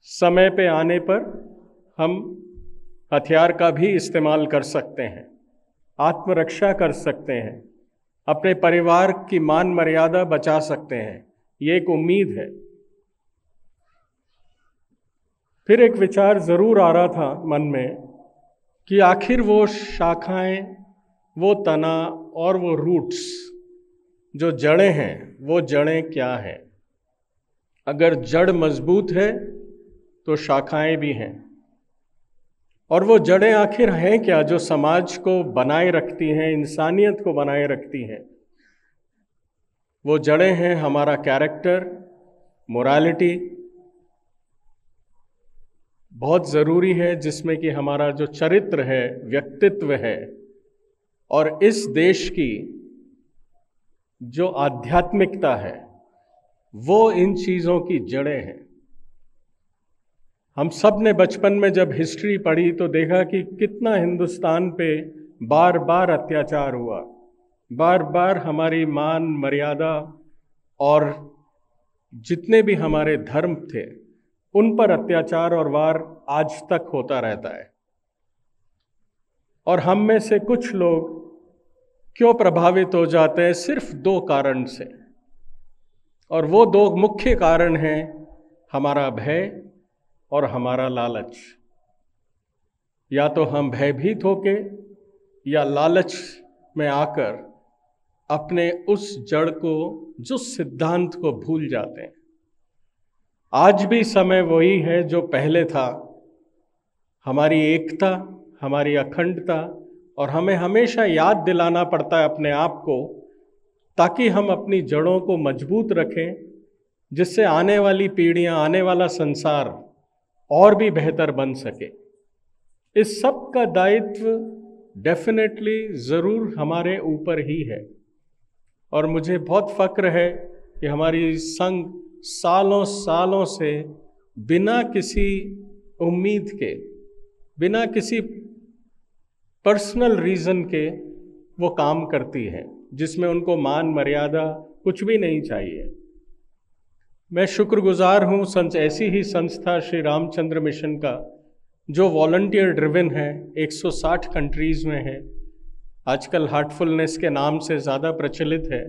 समय पे आने पर हम हथियार का भी इस्तेमाल कर सकते हैं, आत्मरक्षा कर सकते हैं, अपने परिवार की मान मर्यादा बचा सकते हैं। ये एक उम्मीद है। फिर एक विचार ज़रूर आ रहा था मन में कि आखिर वो शाखाएं, वो तना और वो रूट्स, जो जड़ें हैं, वो जड़ें क्या हैं। अगर जड़ मजबूत है तो शाखाएं भी हैं। और वो जड़ें आखिर हैं क्या जो समाज को बनाए रखती हैं, इंसानियत को बनाए रखती हैं। वो जड़ें हैं हमारा कैरेक्टर, मोरालिटी बहुत ज़रूरी है, जिसमें कि हमारा जो चरित्र है, व्यक्तित्व है, और इस देश की जो आध्यात्मिकता है वो इन चीज़ों की जड़ें हैं। हम सब ने बचपन में जब हिस्ट्री पढ़ी तो देखा कि कितना हिंदुस्तान पे बार बार अत्याचार हुआ, बार बार हमारी मान मर्यादा और जितने भी हमारे धर्म थे उन पर अत्याचार और वार आज तक होता रहता है। और हम में से कुछ लोग क्यों प्रभावित हो जाते हैं? सिर्फ दो कारण से, और वो दो मुख्य कारण हैं हमारा भय और हमारा लालच। या तो हम भयभीत होके या लालच में आकर अपने उस जड़ को, जो सिद्धांत को भूल जाते हैं। आज भी समय वही है जो पहले था। हमारी एकता, हमारी अखंडता, और हमें हमेशा याद दिलाना पड़ता है अपने आप को, ताकि हम अपनी जड़ों को मजबूत रखें, जिससे आने वाली पीढ़ियां, आने वाला संसार और भी बेहतर बन सके। इस सब का दायित्व डेफिनेटली ज़रूर हमारे ऊपर ही है। और मुझे बहुत फ़क्र है कि हमारी संघ सालों सालों से बिना किसी उम्मीद के, बिना किसी पर्सनल रीज़न के वो काम करती है, जिसमें उनको मान मर्यादा कुछ भी नहीं चाहिए। मैं शुक्रगुजार हूँ ऐसी ही संस्था श्री रामचंद्र मिशन का, जो वॉलंटियर ड्रिवन है, 160 कंट्रीज़ में है, आजकल हार्टफुलनेस के नाम से ज़्यादा प्रचलित है,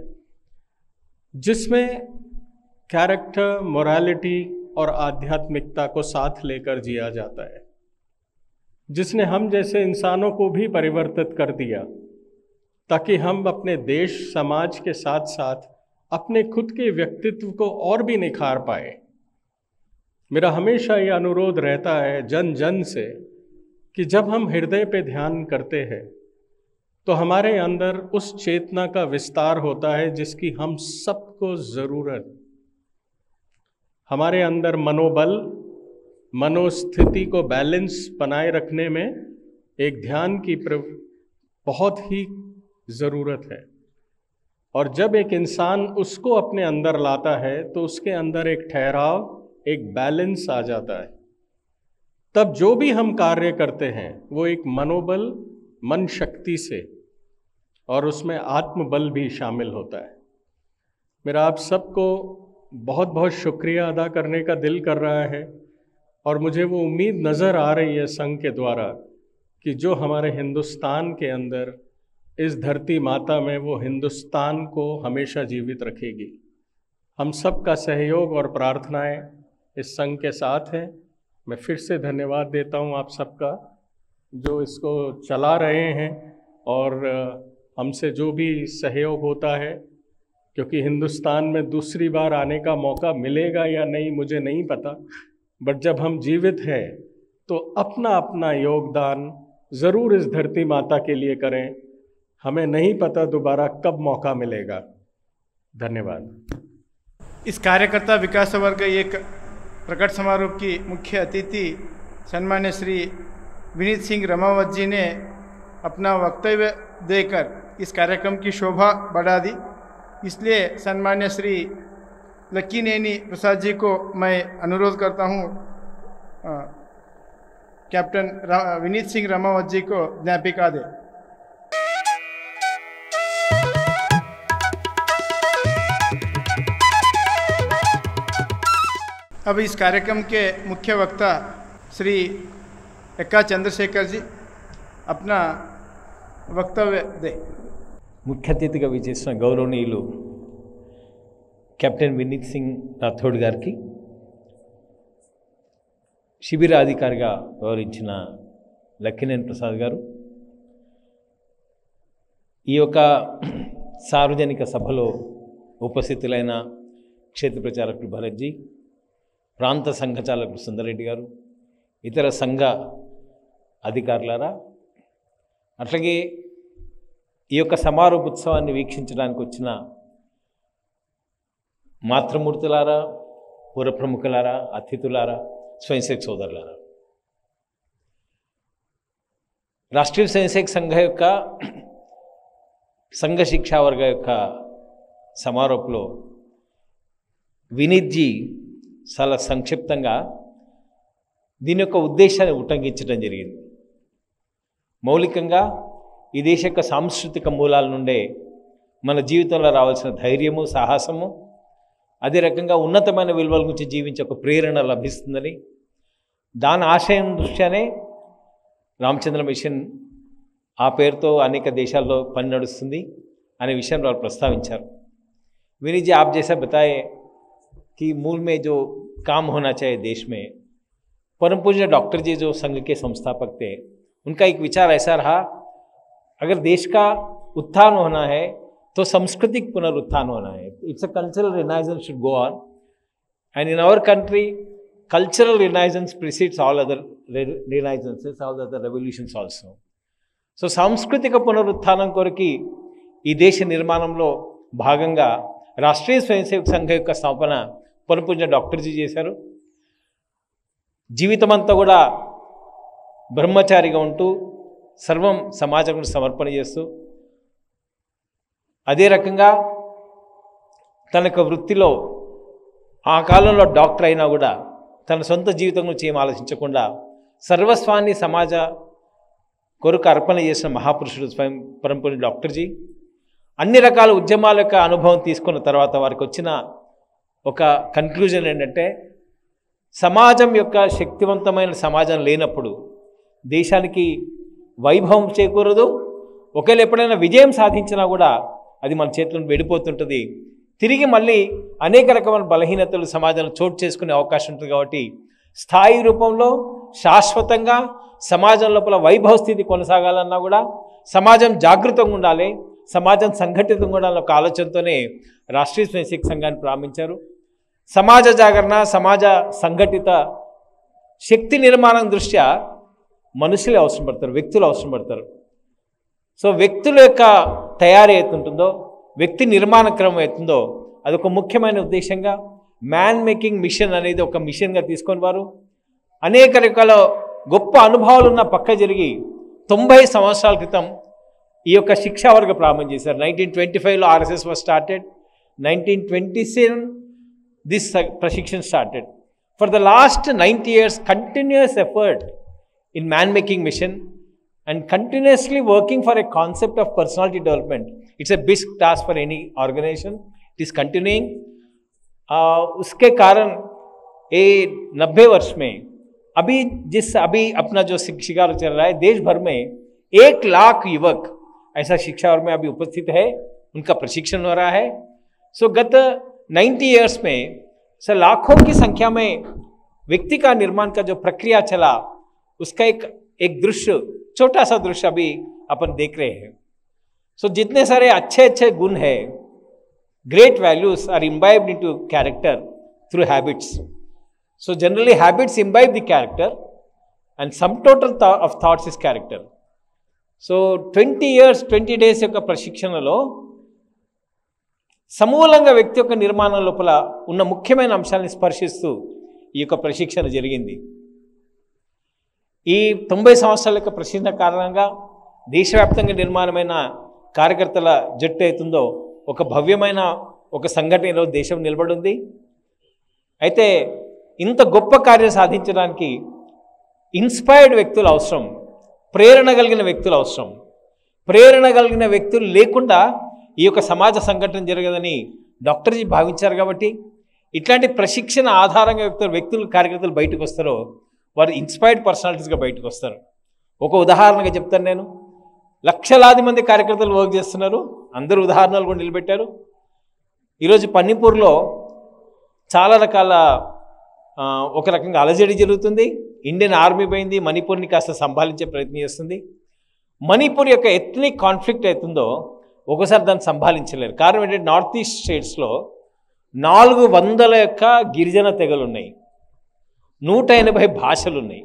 जिसमें कैरेक्टर, मोरालिटी और आध्यात्मिकता को साथ लेकर जिया जाता है, जिसने हम जैसे इंसानों को भी परिवर्तित कर दिया, ताकि हम अपने देश, समाज के साथ साथ अपने खुद के व्यक्तित्व को और भी निखार पाए। मेरा हमेशा ये अनुरोध रहता है जन जन से कि जब हम हृदय पे ध्यान करते हैं तो हमारे अंदर उस चेतना का विस्तार होता है जिसकी हम सबको ज़रूरत। हमारे अंदर मनोबल, मनोस्थिति को बैलेंस बनाए रखने में एक ध्यान की बहुत ही ज़रूरत है। और जब एक इंसान उसको अपने अंदर लाता है तो उसके अंदर एक ठहराव, एक बैलेंस आ जाता है। तब जो भी हम कार्य करते हैं वो एक मनोबल, मन शक्ति से, और उसमें आत्मबल भी शामिल होता है। मेरा आप सबको बहुत बहुत शुक्रिया अदा करने का दिल कर रहा है, और मुझे वो उम्मीद नज़र आ रही है संघ के द्वारा कि जो हमारे हिंदुस्तान के अंदर इस धरती माता में वो हिंदुस्तान को हमेशा जीवित रखेगी। हम सब का सहयोग और प्रार्थनाएं इस संघ के साथ हैं। मैं फिर से धन्यवाद देता हूं आप सबका जो इसको चला रहे हैं, और हमसे जो भी सहयोग होता है, क्योंकि हिंदुस्तान में दूसरी बार आने का मौका मिलेगा या नहीं मुझे नहीं पता, बट जब हम जीवित हैं तो अपना अपना योगदान ज़रूर इस धरती माता के लिए करें। हमें नहीं पता दोबारा कब मौका मिलेगा। धन्यवाद। इस कार्यकर्ता विकास वर्ग एक प्रकट समारोह की मुख्य अतिथि सम्मान्य श्री विनीत सिंह रमावत जी ने अपना वक्तव्य देकर इस कार्यक्रम की शोभा बढ़ा दी। इसलिए सम्मान्य श्री लक्कीनेनी प्रसाद जी को मैं अनुरोध करता हूँ कैप्टन विनीत सिंह रमावत जी को ज्ञापिका दे। अब इस कार्यक्रम के मुख्य वक्ता श्री एक्का चंद्रशेखर जी अपना वक्तव्य दे। ముఖ్య అతిథిగా విచ్చేసిన గౌరవనీయులు కెప్టెన్ వినీత్ సింగ్ రాథోడ్ గారికి, శిబిరాధికారిగా వ్యవహరించిన లక్కినేని ప్రసాద్ గారు, ఈ యొక్క సార్వజనిక సభలో ఉపస్థితులైన క్షేత్ర ప్రచారకులు భరత్జీ, ప్రాంత సంఘచాలకులు సుందరెడ్డి గారు, ఇతర సంఘ అధికారులారా, అట్లాగే ఈ యొక్క సమారోహ ఉత్సవాన్ని వీక్షించడానికి వచ్చిన మాతృమూర్తులారా, పుర ప్రముఖులారా, అతిథులారా, స్వయంసేవక సోదరులారా, రాష్ట్రీయ స్వయంసేవక సంఘ యొక్క సంఘ శిక్షా వర్గ యొక్క సమారోహంలో వినీత్జీ చాలా సంక్షిప్తంగా దీని యొక్క ఉద్దేశాన్ని ఉటంకించడం జరిగింది. మౌలికంగా ఈ దేశ యొక్క సాంస్కృతిక మూలాల నుండే మన జీవితంలో రావాల్సిన ధైర్యము, సాహసము, అదే రకంగా ఉన్నతమైన విలువల గురించి జీవించే ఒక ప్రేరణ లభిస్తుందని, దాని ఆశయం దృష్ట్యానే రామచంద్ర మిషన్ ఆ పేరుతో అనేక దేశాల్లో పని నడుస్తుంది అనే విషయం వాళ్ళు ప్రస్తావించారు. विनीत जी, आप जैसा बताए कि मूल में जो काम होना चाहिए देश में, परम पूज्य डॉक्टर जी जो संघ के संस्थापक थे, उनका एक विचार ऐसा रहा, अगर देश का उत्थान होना है तो सांस्कृतिक पुनरुत्थान होना है. It's a cultural renaissance should go on, and in our country cultural renaissance precedes all other renaissances, all other revolutions also. So సాంస్కృతిక పునరుత్థానం కొరకు ఈ దేశ నిర్మాణంలో భాగంగా రాష్ట్రీయ స్వయంసేవక సంఘ యొక్క స్థాపన పరమపూజ్య డాక్టర్జీ చేశారు. జీవితమంతా కూడా బ్రహ్మచారిగా ఉంటూ సర్వం సమాజం సమర్పణ చేస్తూ, అదే రకంగా తన యొక్క వృత్తిలో ఆ కాలంలో డాక్టర్ అయినా కూడా తన సొంత జీవితం గురించి ఏం ఆలోచించకుండా సర్వస్వాన్ని సమాజ కొరకు అర్పణ చేసిన మహాపురుషుడు స్వయం పరమపూజ్య డాక్టర్జీ అన్ని రకాల ఉద్యమాల యొక్క అనుభవం తీసుకున్న తర్వాత వారికి వచ్చిన ఒక కన్క్లూజన్ ఏంటంటే, సమాజం యొక్క శక్తివంతమైన సమాజం లేనప్పుడు దేశానికి వైభవం చేకూరదు. ఒకవేళ ఎప్పుడైనా విజయం సాధించినా కూడా అది మన చేతులను వెళ్ళిపోతుంటుంది. తిరిగి మళ్ళీ అనేక రకమైన బలహీనతలు సమాజంలో చోటు చేసుకునే అవకాశం ఉంటుంది. కాబట్టి స్థాయి రూపంలో శాశ్వతంగా సమాజం లోపల వైభవ స్థితి కొనసాగాలన్నా కూడా సమాజం జాగృతంగా ఉండాలి, సమాజం సంఘటితంగా ఉండాలన్న ఒక ఆలోచనతోనే రాష్ట్రీయ స్వయంసేవక సంఘాన్ని ప్రారంభించారు. సమాజ జాగరణ, సమాజ సంఘటిత శక్తి నిర్మాణం దృష్ట్యా మనుషులే అవసరం పడతారు, వ్యక్తులు అవసరం పడతారు. సో వ్యక్తుల యొక్క తయారీ అవుతుంటుందో, వ్యక్తి నిర్మాణ క్రమం అవుతుందో, అదొక ముఖ్యమైన ఉద్దేశంగా మ్యాన్ మేకింగ్ మిషన్ అనేది ఒక మిషన్గా తీసుకొని వారు అనేక రకాల గొప్ప అనుభవాలు ఉన్న పక్క జరిగి 90 సంవత్సరాల క్రితం ఈ యొక్క శిక్షా వర్గ ప్రారంభం చేశారు. 1925లో RSS was started. 1927 this prashikshana started. For the last 90 years continuous effort in man making mission and continuously working for a concept of personality development. It's a big task for any organization. It is continuing. उसके कारण ये 90 वर्ष में अभी अपना जो शिक्षा चल रहा है, देश भर में 1 लाख युवक ऐसा शिक्षा वर्ग में अभी उपस्थित है, उनका प्रशिक्षण हो रहा है। सो गत 90 ईयर्स में सर लाखों की संख्या में व्यक्ति का निर्माण का जो प्रक्रिया चला, उसका एक दृश्य, छोटा सा दृश्य अभी अपन देख रहे हैं। सो जितने सारे अच्छे अच्छे गुण है, great values are imbibed into character through habits. So generally habits imbibe the character and sum total of thoughts is character. So 20 years 20 days యొక్క ప్రశిక్షణలో సమూలంగా వ్యక్తి యొక్క నిర్మాణం లోపల ఉన్న ముఖ్యమైన అంశాలను స్పర్శిస్తూ ఈ యొక్క ప్రశిక్షణ జరిగింది. ఈ 90 సంవత్సరాల యొక్క ప్రశిక్షణ కారణంగా దేశవ్యాప్తంగా నిర్మాణమైన కార్యకర్తల జట్టు అవుతుందో ఒక భవ్యమైన ఒక సంఘటనలో దేశం నిలబడి ఉంది. అయితే ఇంత గొప్ప కార్యం సాధించడానికి ఇన్స్పైర్డ్ వ్యక్తులు అవసరం, ప్రేరణ కలిగిన వ్యక్తులు అవసరం. ప్రేరణ కలిగిన వ్యక్తులు లేకుండా ఈ యొక్క సమాజ సంఘటన జరగదని డాక్టర్జీ భావించారు. కాబట్టి ఇట్లాంటి ప్రశిక్షణ ఆధారంగా వ్యక్తులు కార్యకర్తలు బయటకు వస్తారో వారు ఇన్స్పైర్డ్ పర్సనాలిటీస్గా బయటకు వస్తారు. ఒక ఉదాహరణగా చెప్తాను నేను. లక్షలాది మంది కార్యకర్తలు వర్క్ చేస్తున్నారు, అందరూ ఉదాహరణలు కూడా నిలబెట్టారు. ఈరోజు పన్నీపూర్లో చాలా రకాల ఒక రకంగా అలజడి జరుగుతుంది. ఇండియన్ ఆర్మీ పోయింది, మణిపూర్ని కాస్త సంభాళించే ప్రయత్నం చేస్తుంది. మణిపూర్ యొక్క ఎథ్నిక్ కాన్ఫ్లిక్ట్ అవుతుందో ఒకసారి దాన్ని సంభాళించలేరు. కారణం ఏంటంటే నార్త్ ఈస్ట్ స్టేట్స్లో 400 యొక్క గిరిజన తెగలు ఉన్నాయి, 180 భాషలు ఉన్నాయి,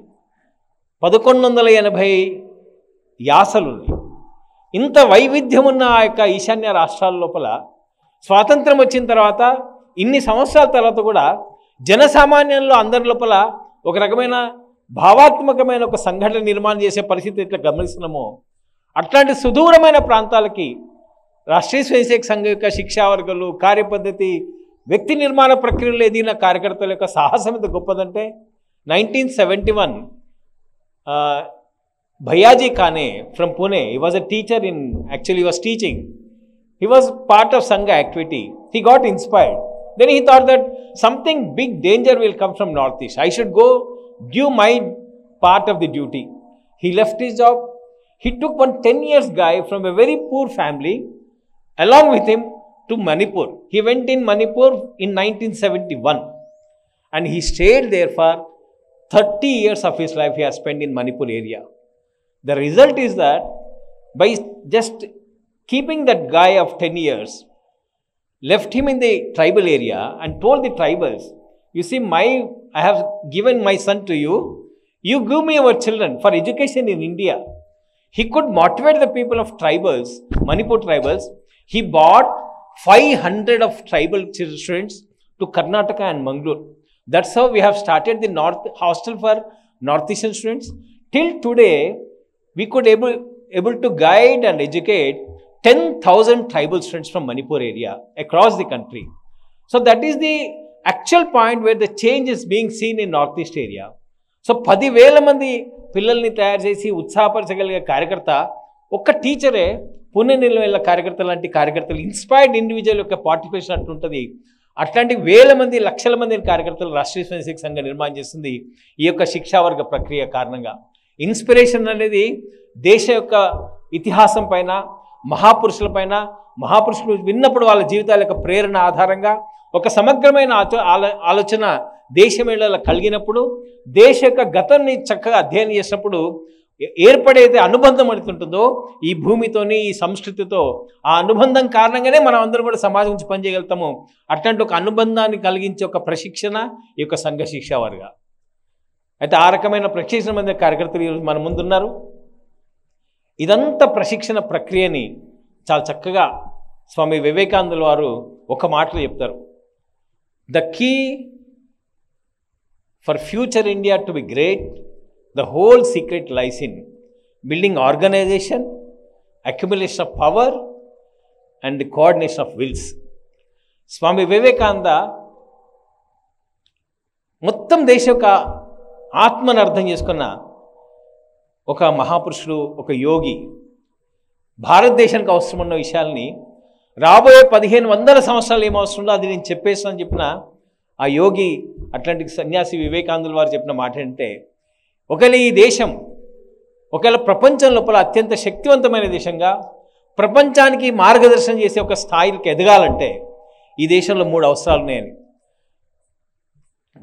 1180 యాసలు ఉన్నాయి. ఇంత వైవిధ్యం ఉన్న ఆ యొక్క ఈశాన్య రాష్ట్రాల లోపల స్వాతంత్రం వచ్చిన తర్వాత ఇన్ని సంవత్సరాల తర్వాత కూడా జనసామాన్యంలో అందరి లోపల ఒక రకమైన భావాత్మకమైన ఒక సంఘటన నిర్మాణం చేసే పరిస్థితి ఎట్లా గమనిస్తున్నామో అట్లాంటి సుదూరమైన ప్రాంతాలకి రాష్ట్రీయ స్వయంసేవక సంఘం యొక్క శిక్షా వర్గాలు, కార్యపద్ధతి, వ్యక్తి నిర్మాణ ప్రక్రియలో ఎదిగిన కార్యకర్తల యొక్క సాహసం ఎంత గొప్పదంటే 1971 Bhayaji Kane from Pune, he was a teacher in, actually he was teaching. He was part of Sangha activity. He got inspired. Then he thought that something big danger will come from Northeast. I should go give my part of the duty. He left his job. He took one 10 years guy from a very poor family along with him to Manipur. He went in Manipur in 1971 and he stayed there for 30 years of his life he has spent in Manipur area. The result is that by just keeping that guy of 10 years, left him in the tribal area and told the tribals, you see, I have given my son to you, you give me our children for education in India. He could motivate the people of tribals, Manipur tribals. He bought 500 of tribal students to Karnataka and Mangalore. That's how we have started the North hostel for Northeastern students. Till today, we could able to guide and educate 10,000 tribal students from Manipur area across the country. So that is the actual point where the change is being seen in Northeast area. So 10,000 మంది పిల్లల్ని తయారు చేసి ఉత్సాహపరచగలిగే కార్యకర్త ఒక్క టీచరే, పుణె నిలవేళ్ళ కార్యకర్త లాంటి కార్యకర్తలు, inspired individual యొక్క పార్టిసిపేషన్ అట్లుంటుంది. అట్లాంటి వేల మంది, లక్షల మంది కార్యకర్తలు రాష్ట్రీయ స్వయంసేవక సంఘం నిర్మాణం చేస్తుంది ఈ యొక్క శిక్షావర్గ ప్రక్రియ కారణంగా. ఇన్స్పిరేషన్ అనేది దేశ యొక్క ఇతిహాసం పైన, మహాపురుషుల పైన, మహాపురుషులు విన్నప్పుడు వాళ్ళ జీవితాల యొక్క ప్రేరణ ఆధారంగా ఒక సమగ్రమైన ఆలోచన దేశమేళలో కలిగినప్పుడు, దేశ యొక్క గతాన్ని చక్కగా అధ్యయనం చేసినప్పుడు ఏర్పడేది అనుబంధం అవుతుంటుందో ఈ భూమితోని, ఈ సంస్కృతితో, ఆ అనుబంధం కారణంగానే మనం అందరం కూడా సమాజం నుంచి పనిచేయగలుగుతాము. అట్లాంటి ఒక అనుబంధాన్ని కలిగించే ఒక ప్రశిక్షణ ఈ యొక్క సంఘ శిక్షా వర్గ. అయితే ఆ రకమైన ప్రశిక్షణ మంది కార్యకర్తలు ఈరోజు మన ముందున్నారు. ఇదంతా ప్రశిక్షణ ప్రక్రియని చాలా చక్కగా స్వామి వివేకానందుల వారు ఒక మాటలో చెప్తారు. The key for future India to be great, the whole secret lies in building organisation, accumulation of power and coordination of wills. Swami Vivekananda మొత్తం దేశ యొక్క ఆత్మను అర్థం చేసుకున్న ఒక మహాపురుషుడు, ఒక యోగి. భారతదేశానికి అవసరమున్న విషయాల్ని రాబోయే 1500 సంవత్సరాలు ఏం అవసరంలో అది నేను చెప్పేస్తానని చెప్పిన ఆ యోగి, అట్లాంటి సన్యాసి వివేకానందుల వారు చెప్పిన మాట ఏంటంటే, ఒకవేళ ఈ దేశం ఒకవేళ ప్రపంచం లోపల అత్యంత శక్తివంతమైన దేశంగా, ప్రపంచానికి మార్గదర్శనం చేసే ఒక స్థాయికి ఎదగాలంటే ఈ దేశంలో 3 అవసరాలు ఉన్నాయని.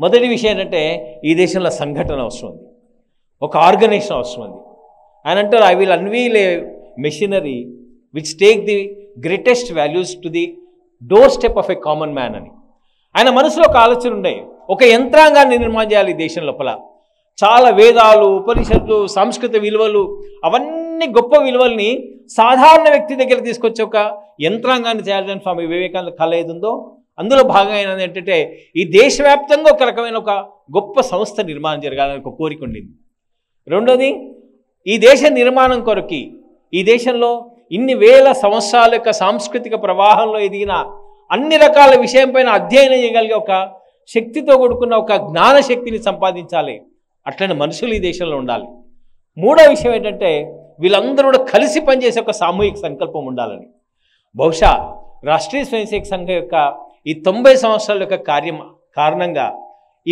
మొదటి విషయం ఏంటంటే ఈ దేశంలో సంఘటన అవసరం ఉంది, ఒక ఆర్గనైజేషన్ అవసరం ఉంది. ఆయన అంటారు, I will unveil A machinery which take the greatest values to the door step of a common man అని. ఆయన మనసులో ఒక ఆలోచన ఉండే, ఒక యంత్రాంగాన్ని నిర్మాణం చేయాలి ఈ దేశం లోపల. చాలా వేదాలు, ఉపనిషత్తులు, సంస్కృత విలువలు, అవన్నీ గొప్ప విలువల్ని సాధారణ వ్యక్తి దగ్గర తీసుకొచ్చే ఒక యంత్రాంగాన్ని చేయాలని స్వామి వివేకానంద కళ ఏది ఉందో అందులో భాగమైన ఏంటంటే ఈ దేశవ్యాప్తంగా ఒక రకమైన ఒక గొప్ప సంస్థ నిర్మాణం జరగాలని ఒక కోరిక ఉండింది. రెండోది, ఈ దేశ నిర్మాణం కొరకు ఈ దేశంలో ఇన్ని వేల సంవత్సరాల యొక్క సాంస్కృతిక ప్రవాహంలో ఎదిగిన అన్ని రకాల విషయంపైన అధ్యయనం చేయగలిగే ఒక శక్తితో కూడుకున్న ఒక జ్ఞాన శక్తిని సంపాదించాలి. అట్లనే మనుషులు ఈ దేశంలో ఉండాలి. మూడో విషయం ఏంటంటే వీళ్ళందరూ కూడా కలిసి పనిచేసే ఒక సామూహిక సంకల్పం ఉండాలని. బహుశా రాష్ట్రీయ స్వయంసేవక సంఘం యొక్క ఈ 90 సంవత్సరాల యొక్క కారణంగా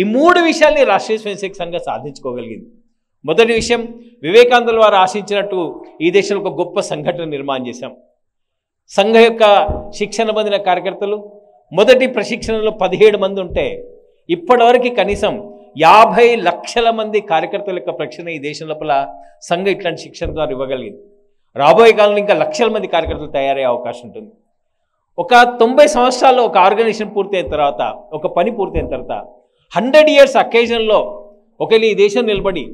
ఈ 3 విషయాల్ని రాష్ట్రీయ స్వయంసేవక సంఘం సాధించుకోగలిగింది. మొదటి విషయం, వివేకానందుల వారు ఆశించినట్టు ఈ దేశంలో ఒక గొప్ప సంఘటన నిర్మాణం చేశాం. సంఘం యొక్క శిక్షణ పొందిన కార్యకర్తలు మొదటి ప్రశిక్షణలో 17 మంది ఉంటే ఇప్పటివరకు కనీసం 50 లక్షల మంది కార్యకర్తల యొక్క ప్రశిక్షణ ఈ దేశం లోపల సంఘం ఇట్లాంటి శిక్షణ ద్వారా ఇవ్వగలిగింది. రాబోయే కాలంలో ఇంకా లక్షల మంది కార్యకర్తలు తయారయ్యే అవకాశం ఉంటుంది. ఒక 90 సంవత్సరాల్లో ఒక ఆర్గనైజేషన్ పూర్తయిన తర్వాత, ఒక పని పూర్తయిన తర్వాత 100 years అకేజన్లో ఒకవేళ ఈ దేశం నిలబడి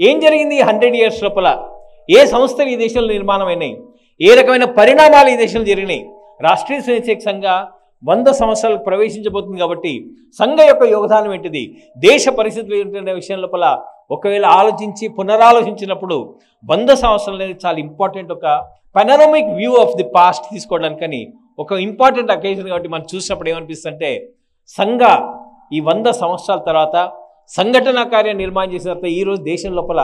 ఏం జరిగింది, ఈ 100 years లోపల ఏ సంస్థలు ఈ దేశంలో నిర్మాణం అయినాయి, ఏ రకమైన పరిణామాలు ఈ దేశంలో జరిగినాయి. రాష్ట్రీయ స్వయంసేవక సంఘ 100 సంవత్సరాలకు ప్రవేశించబోతుంది కాబట్టి సంఘ యొక్క యోగదానం ఏంటిది, దేశ పరిస్థితులు ఏంటనే విషయం లోపల ఒకవేళ ఆలోచించి పునరాలోచించినప్పుడు 100 సంవత్సరాలు అనేది చాలా ఇంపార్టెంట్, ఒక panoramic view of the past తీసుకోవడానికని ఒక ఇంపార్టెంట్ అకేజన్. కాబట్టి మనం చూసినప్పుడు ఏమనిపిస్తుందంటే సంఘ ఈ 100 సంవత్సరాల తర్వాత సంఘటన కార్యం నిర్మాణం చేసిన తర్వాత ఈరోజు దేశం లోపల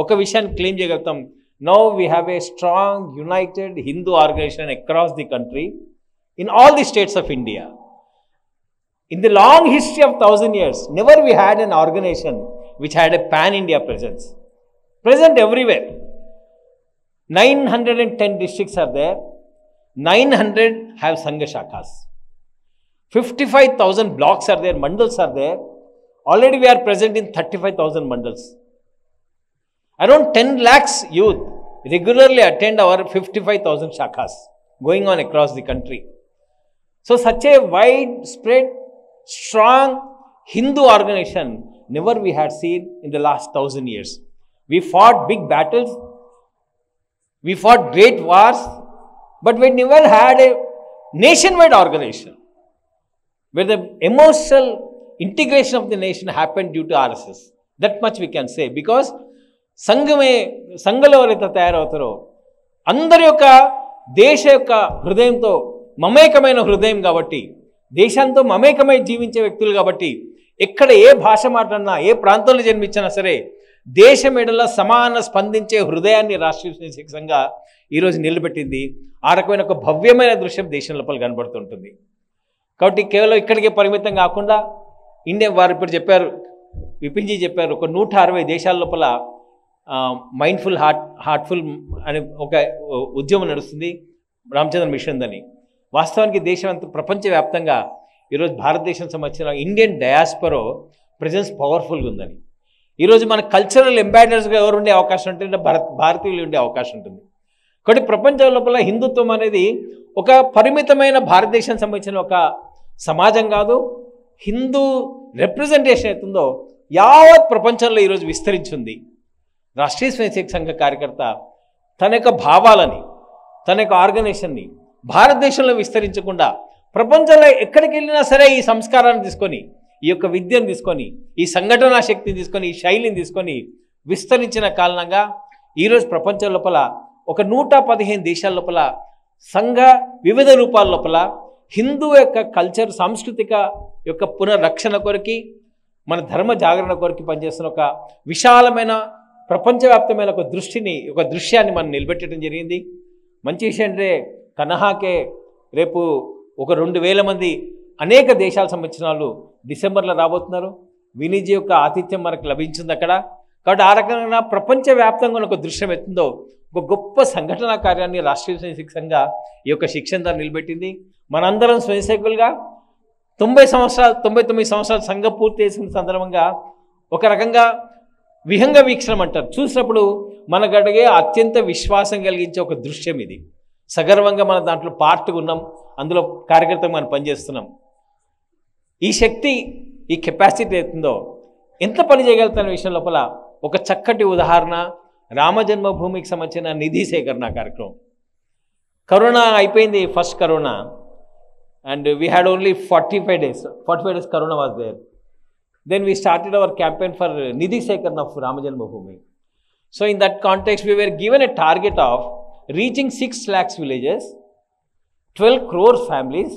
ఒక విషయాన్ని క్లెయిమ్ చేయగలుగుతాం. Now we have a strong united Hindu organisation across the country in all the states of India. In the long history of 1000 years, never we had an organization which had a pan-India presence. Present everywhere. 910 districts are there. 900 have Sangha Shakhas. 55,000 blocks are there, mandals are there. Already we are present in 35,000 mandals. Around 10 lakhs youth regularly attend our 55,000 Shakhas going on across the country. So such a widespread, strong Hindu organization never we had seen in the last 1000 years. We fought big battles, we fought great wars, but we never had a nationwide organization where the emotional integration of the nation happened due to RSS. That much we can say, because సంఘంలో ఎవరైతే తయారవుతారో అందరి యొక్క దేశ యొక్క హృదయంతో మమేకమైన హృదయం కాబట్టి, దేశంతో మమేకమై జీవించే వ్యక్తులు కాబట్టి, ఎక్కడ ఏ భాష మాట్లాడినా, ఏ ప్రాంతంలో జన్మించినా సరే దేశం ఎడల సమాన స్పందించే హృదయాన్ని రాష్ట్రీయ స్వయంసేవక సంఘం ఈరోజు నిలబెట్టింది. ఆ రకమైన ఒక భవ్యమైన దృశ్యం దేశం లోపల కనబడుతుంటుంది. కాబట్టి కేవలం ఇక్కడికే పరిమితం కాకుండా ఇండియా వారు ఇప్పుడు చెప్పారు, విపిన్జీ చెప్పారు, ఒక 160 దేశాల లోపల మైండ్ఫుల్ హార్ట్ఫుల్ అనే ఒక ఉద్యమం నడుస్తుంది, రామచంద్ర మిషన్ అని. వాస్తవానికి దేశం అంతా ప్రపంచవ్యాప్తంగా ఈరోజు భారతదేశం సంబంధించిన ఇండియన్ డయాస్పరో ప్రెజెన్స్ పవర్ఫుల్గా ఉందని. ఈరోజు మన కల్చరల్ అంబాసిడర్స్గా ఎవరు ఉండే అవకాశం ఉంటుంది, భారతీయులు ఉండే అవకాశం ఉంటుంది. కాబట్టి ప్రపంచం లోపల హిందుత్వం అనేది ఒక పరిమితమైన భారతదేశం సంబంధించిన ఒక సమాజం కాదు, హిందూ రిప్రజెంటేషన్ అవుతుందో యావత్ ప్రపంచంలో ఈరోజు విస్తరించింది. రాష్ట్రీయ స్వయంసేవక సంఘ కార్యకర్త తన యొక్క భావాలని, తన యొక్క ఆర్గనైజేషన్ని భారతదేశంలో విస్తరించకుండా ప్రపంచంలో ఎక్కడికి వెళ్ళినా సరే ఈ సంస్కారాన్ని తీసుకొని, ఈ యొక్క విద్యను తీసుకొని, ఈ సంఘటనా శక్తిని తీసుకొని, ఈ శైలిని తీసుకొని విస్తరించిన కారణంగా ఈరోజు ప్రపంచం లోపల ఒక 115 దేశాల లోపల సంఘ వివిధ రూపాల లోపల హిందూ యొక్క కల్చర్, సాంస్కృతిక యొక్క పునర్రక్షణ కొరకు, మన ధర్మ జాగరణ కొరకు పనిచేస్తున్న ఒక విశాలమైన ప్రపంచవ్యాప్తమైన ఒక దృశ్యాన్ని మనం నిలబెట్టడం జరిగింది. మంచి విషయం అంటే కనహాకే రేపు ఒక 2000 మంది అనేక దేశాలకు సంబంధించిన వాళ్ళు డిసెంబర్లో రాబోతున్నారు. వినీజీ యొక్క ఆతిథ్యం మనకు లభించింది అక్కడ. కాబట్టి ఆ రకంగా ప్రపంచవ్యాప్తంగా ఒక దృశ్యం ఎత్తుందో ఒక గొప్ప సంఘటనా కార్యాన్ని రాష్ట్రీయ స్వయం సంఘంగా ఈ యొక్క శిక్షణ ద్వారా నిలబెట్టింది. మనందరం స్వయంసేవకులుగా 99 సంవత్సరాల సంఘం పూర్తి చేసిన సందర్భంగా ఒక రకంగా విహంగ వీక్షణం అంటారు, చూసినప్పుడు మనకు అడిగే అత్యంత విశ్వాసం కలిగించే ఒక దృశ్యం ఇది. సగర్వంగా మనం దాంట్లో పార్ట్గా ఉన్నాం, అందులో కార్యకర్తగా మనం పనిచేస్తున్నాం. ఈ శక్తి, ఈ కెపాసిటీ అవుతుందో ఎంత పని చేయగలుగుతున్న విషయం లోపల ఒక చక్కటి ఉదాహరణ రామజన్మభూమికి సంబంధించిన నిధి సేకరణ కార్యక్రమం. కరోనా అయిపోయింది, first corona, and we had only 45 days corona was there. Then we started our campaign for Nidhi Sekarna of Ramajanmabhoomi. So in that context, we were given a target of reaching 6 lakhs villages, 12 crore families,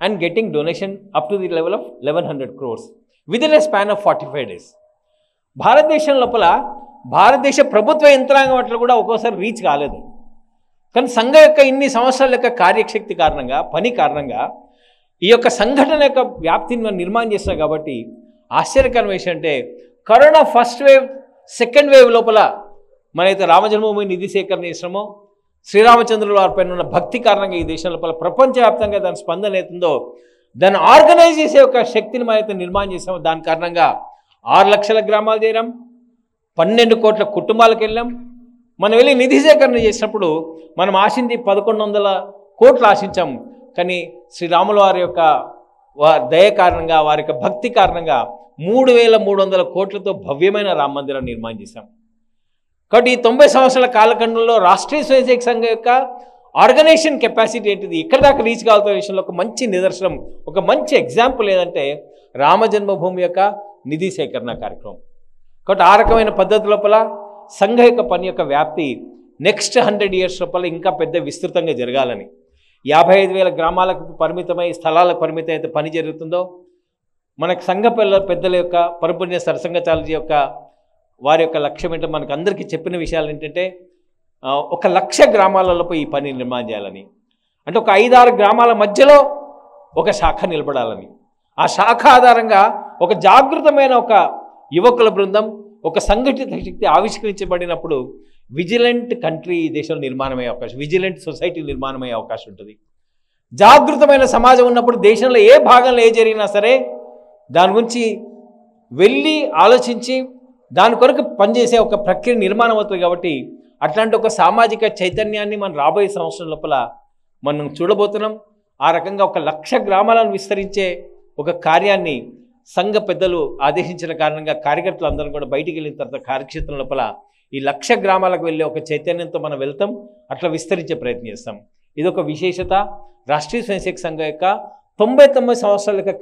and getting donation up to the level of 1100 crores within a span of 45 days. భారతదేశం లోపల భారతదేశ ప్రభుత్వ యంత్రాంగం అట్లా కూడా ఒక్కోసారి reach కాలేదు. కానీ సంఘం యొక్క ఇన్ని సంవత్సరాల యొక్క కార్యశక్తి కారణంగా, పని కారణంగా ఈ యొక్క సంఘటన యొక్క వ్యాప్తిని మనం నిర్మాణం చేస్తున్నాం. కాబట్టి ఆశ్చర్యకరమైన విషయం అంటే corona first wave, second wave లోపల మనైతే రామజన్మభూమి నిధి సేకరణ చేసినామో, శ్రీరామచంద్రుల వారిపైన ఉన్న భక్తి కారణంగా ఈ దేశం లోపల ప్రపంచవ్యాప్తంగా దాని స్పందన అవుతుందో, దాన్ని ఆర్గనైజ్ చేసే ఒక శక్తిని మనైతే నిర్మాణం చేసామో, దాని కారణంగా 6 లక్షల గ్రామాలు చేరాం, 12 కోట్ల కుటుంబాలకు వెళ్ళాం. మనం వెళ్ళి నిధి సేకరణ చేసినప్పుడు మనం ఆశించి 1100 కోట్లు ఆశించాం. కానీ శ్రీరాముల వారి యొక్క దయ కారణంగా, వారి యొక్క భక్తి కారణంగా 3300 కోట్లతో భవ్యమైన రామ మందిరాన్ని నిర్మాణం చేశాం. కాబట్టి ఈ 90 సంవత్సరాల కాలఖండంలో రాష్ట్రీయ స్వయంసేవక సంఘం యొక్క ఆర్గనైజేషన్ కెపాసిటీ ఏంటిది, ఎక్కడి దాకా రీచ్ కావాల్సిన విషయంలో ఒక మంచి నిదర్శనం, ఒక మంచి ఎగ్జాంపుల్ ఏదంటే రామజన్మభూమి యొక్క నిధి సేకరణ కార్యక్రమం. కాబట్టి ఆ రకమైన పద్ధతి లోపల సంఘ యొక్క పని యొక్క వ్యాప్తి నెక్స్ట్ 100 years లోపల ఇంకా పెద్ద విస్తృతంగా జరగాలని, 55,000 గ్రామాలకు పరిమితమై, స్థలాలకు పరిమితం అయితే పని జరుగుతుందో, మనకు సంఘ పెద్దల యొక్క పరపుణ్య సరసంఘచాలజీ యొక్క వారి యొక్క లక్ష్యం ఏంటో మనకు అందరికీ చెప్పిన విషయాలు ఏంటంటే 1,00,000 గ్రామాలలో ఈ పని నిర్మాణం చేయాలని, అంటే ఒక 5-6 గ్రామాల మధ్యలో ఒక శాఖ నిలబడాలని, ఆ శాఖ ఆధారంగా ఒక జాగృతమైన ఒక యువకుల బృందం, ఒక సంఘటిత శక్తి ఆవిష్కరించబడినప్పుడు విజిలెంట్ కంట్రీ దేశంలో నిర్మాణమయ్యే అవకాశం, విజిలెంట్ సొసైటీ నిర్మాణమయ్యే అవకాశం ఉంటుంది. జాగృతమైన సమాజం ఉన్నప్పుడు దేశంలో ఏ భాగంలో ఏ జరిగినా సరే దాని గురించి వెళ్ళి ఆలోచించి దాని కొరకు పనిచేసే ఒక ప్రక్రియ నిర్మాణం అవుతుంది. కాబట్టి అట్లాంటి ఒక సామాజిక చైతన్యాన్ని మనం రాబోయే సంవత్సరం లోపల మనం చూడబోతున్నాం. ఆ రకంగా 1,00,000 గ్రామాలను విస్తరించే ఒక కార్యాన్ని సంఘ పెద్దలు ఆదేశించిన కారణంగా కార్యకర్తలు అందరం కూడా బయటికి వెళ్ళిన తర్వాత కార్యక్షేత్రం లోపల ఈ 1,00,000 గ్రామాలకు వెళ్ళే ఒక చైతన్యంతో మనం వెళ్తాం, అట్లా విస్తరించే ప్రయత్నం చేస్తాం. ఇది ఒక విశేషత. రాష్ట్రీయ స్వయంసేవక సంఘం యొక్క 99 సంవత్సరాల యొక్క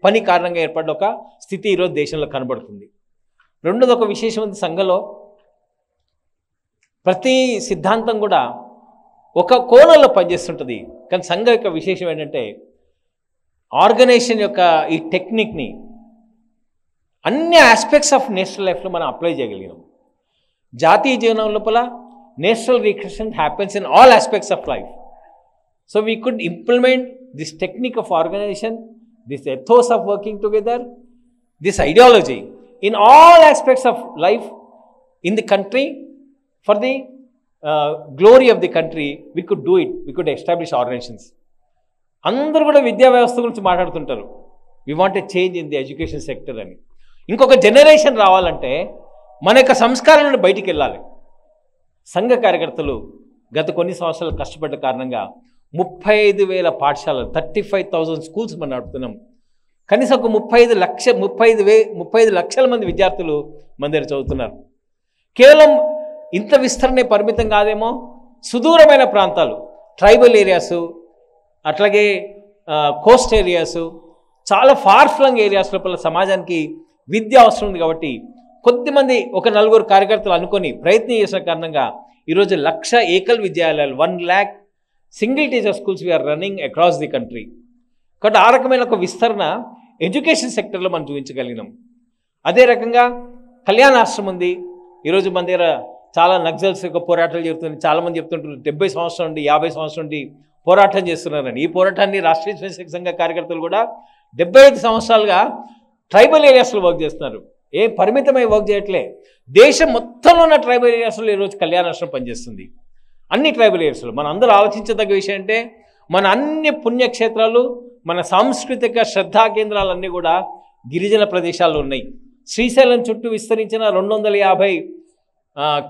పని కారణంగా ఏర్పడ్డ ఒక స్థితి ఈరోజు దేశంలో కనబడుతుంది. రెండోది ఒక విశేషం ఉంది, సంఘంలో ప్రతి సిద్ధాంతం కూడా ఒక కోణంలో పనిచేస్తుంటుంది. కానీ సంఘం యొక్క విశేషం ఏంటంటే ఆర్గనైజేషన్ యొక్క ఈ టెక్నిక్ని అన్ని ఆస్పెక్ట్స్ ఆఫ్ నేషనల్ లైఫ్లో మనం అప్లై చేయగలిగినాం. జాతీయ జీవనం లోపల national recreation happens in all aspects of life. So we could implement this technique of organization, this ethos of working together, this ideology in all aspects of life in the country for the glory of the country. We could do it, we could establish organizations. అందరూ కూడా విద్యా వ్యవస్థ గురించి మాట్లాడుతుంటారు, we want a change in the education sector అని. ఇంకొక generation రావాలంటే మన యొక్క సంస్కారం నుండి బయటికి వెళ్ళాలి. సంఘ కార్యకర్తలు గత కొన్ని సంవత్సరాలు కష్టపడ్డ కారణంగా 35,000 పాఠశాలలు, 35,000 స్కూల్స్ మనం నడుపుతున్నాం. కనీసం ఒక 35 లక్షల మంది విద్యార్థులు మన దగ్గర చదువుతున్నారు. కేవలం ఇంత విస్తరణే పరిమితం కాదేమో, సుదూరమైన ప్రాంతాలు, ట్రైబల్ ఏరియాసు, అట్లాగే కోస్ట్ ఏరియాసు, చాలా ఫార్ ఫ్లంగ్ ఏరియాస్ లోపల సమాజానికి విద్య అవసరం ఉంది. కాబట్టి కొద్దిమంది ఒక 4 కార్యకర్తలు అనుకొని ప్రయత్నం చేసిన కారణంగా ఈరోజు 1,00,000 ఏకల్ విద్యాలయాలు, 1 lakh single teacher schools we are running across the country. కాబట్టి ఆ రకమైన ఒక విస్తరణ ఎడ్యుకేషన్ సెక్టర్లో మనం చూపించగలిగినాం. అదే రకంగా కళ్యాణాశ్రమం ఉంది. ఈరోజు మన దగ్గర చాలా నక్సల్స్ యొక్క పోరాటాలు జరుగుతుంది. చాలామంది చెప్తుంటారు 70 సంవత్సరాల నుండి 50 సంవత్సరాల నుండి పోరాటం చేస్తున్నారని. ఈ పోరాటాన్ని రాష్ట్రీయ స్వయంసేవక సంఘ కార్యకర్తలు కూడా 75 సంవత్సరాలుగా ట్రైబల్ ఏరియాస్లో వర్క్ చేస్తున్నారు. ఏం పరిమితమై వర్క్ చేయట్లే. దేశం మొత్తంలో ఉన్న ట్రైబల్ ఏరియాస్లో ఈరోజు కళ్యాణాశ్రమం పనిచేస్తుంది. అన్ని ట్రైబల్ ఏరియాస్లో మనం అందరూ ఆలోచించదగ్గ విషయం అంటే మన అన్ని పుణ్యక్షేత్రాలు, మన సాంస్కృతిక శ్రద్ధా కేంద్రాలన్నీ కూడా గిరిజన ప్రదేశాల్లో ఉన్నాయి. శ్రీశైలం చుట్టూ విస్తరించిన 250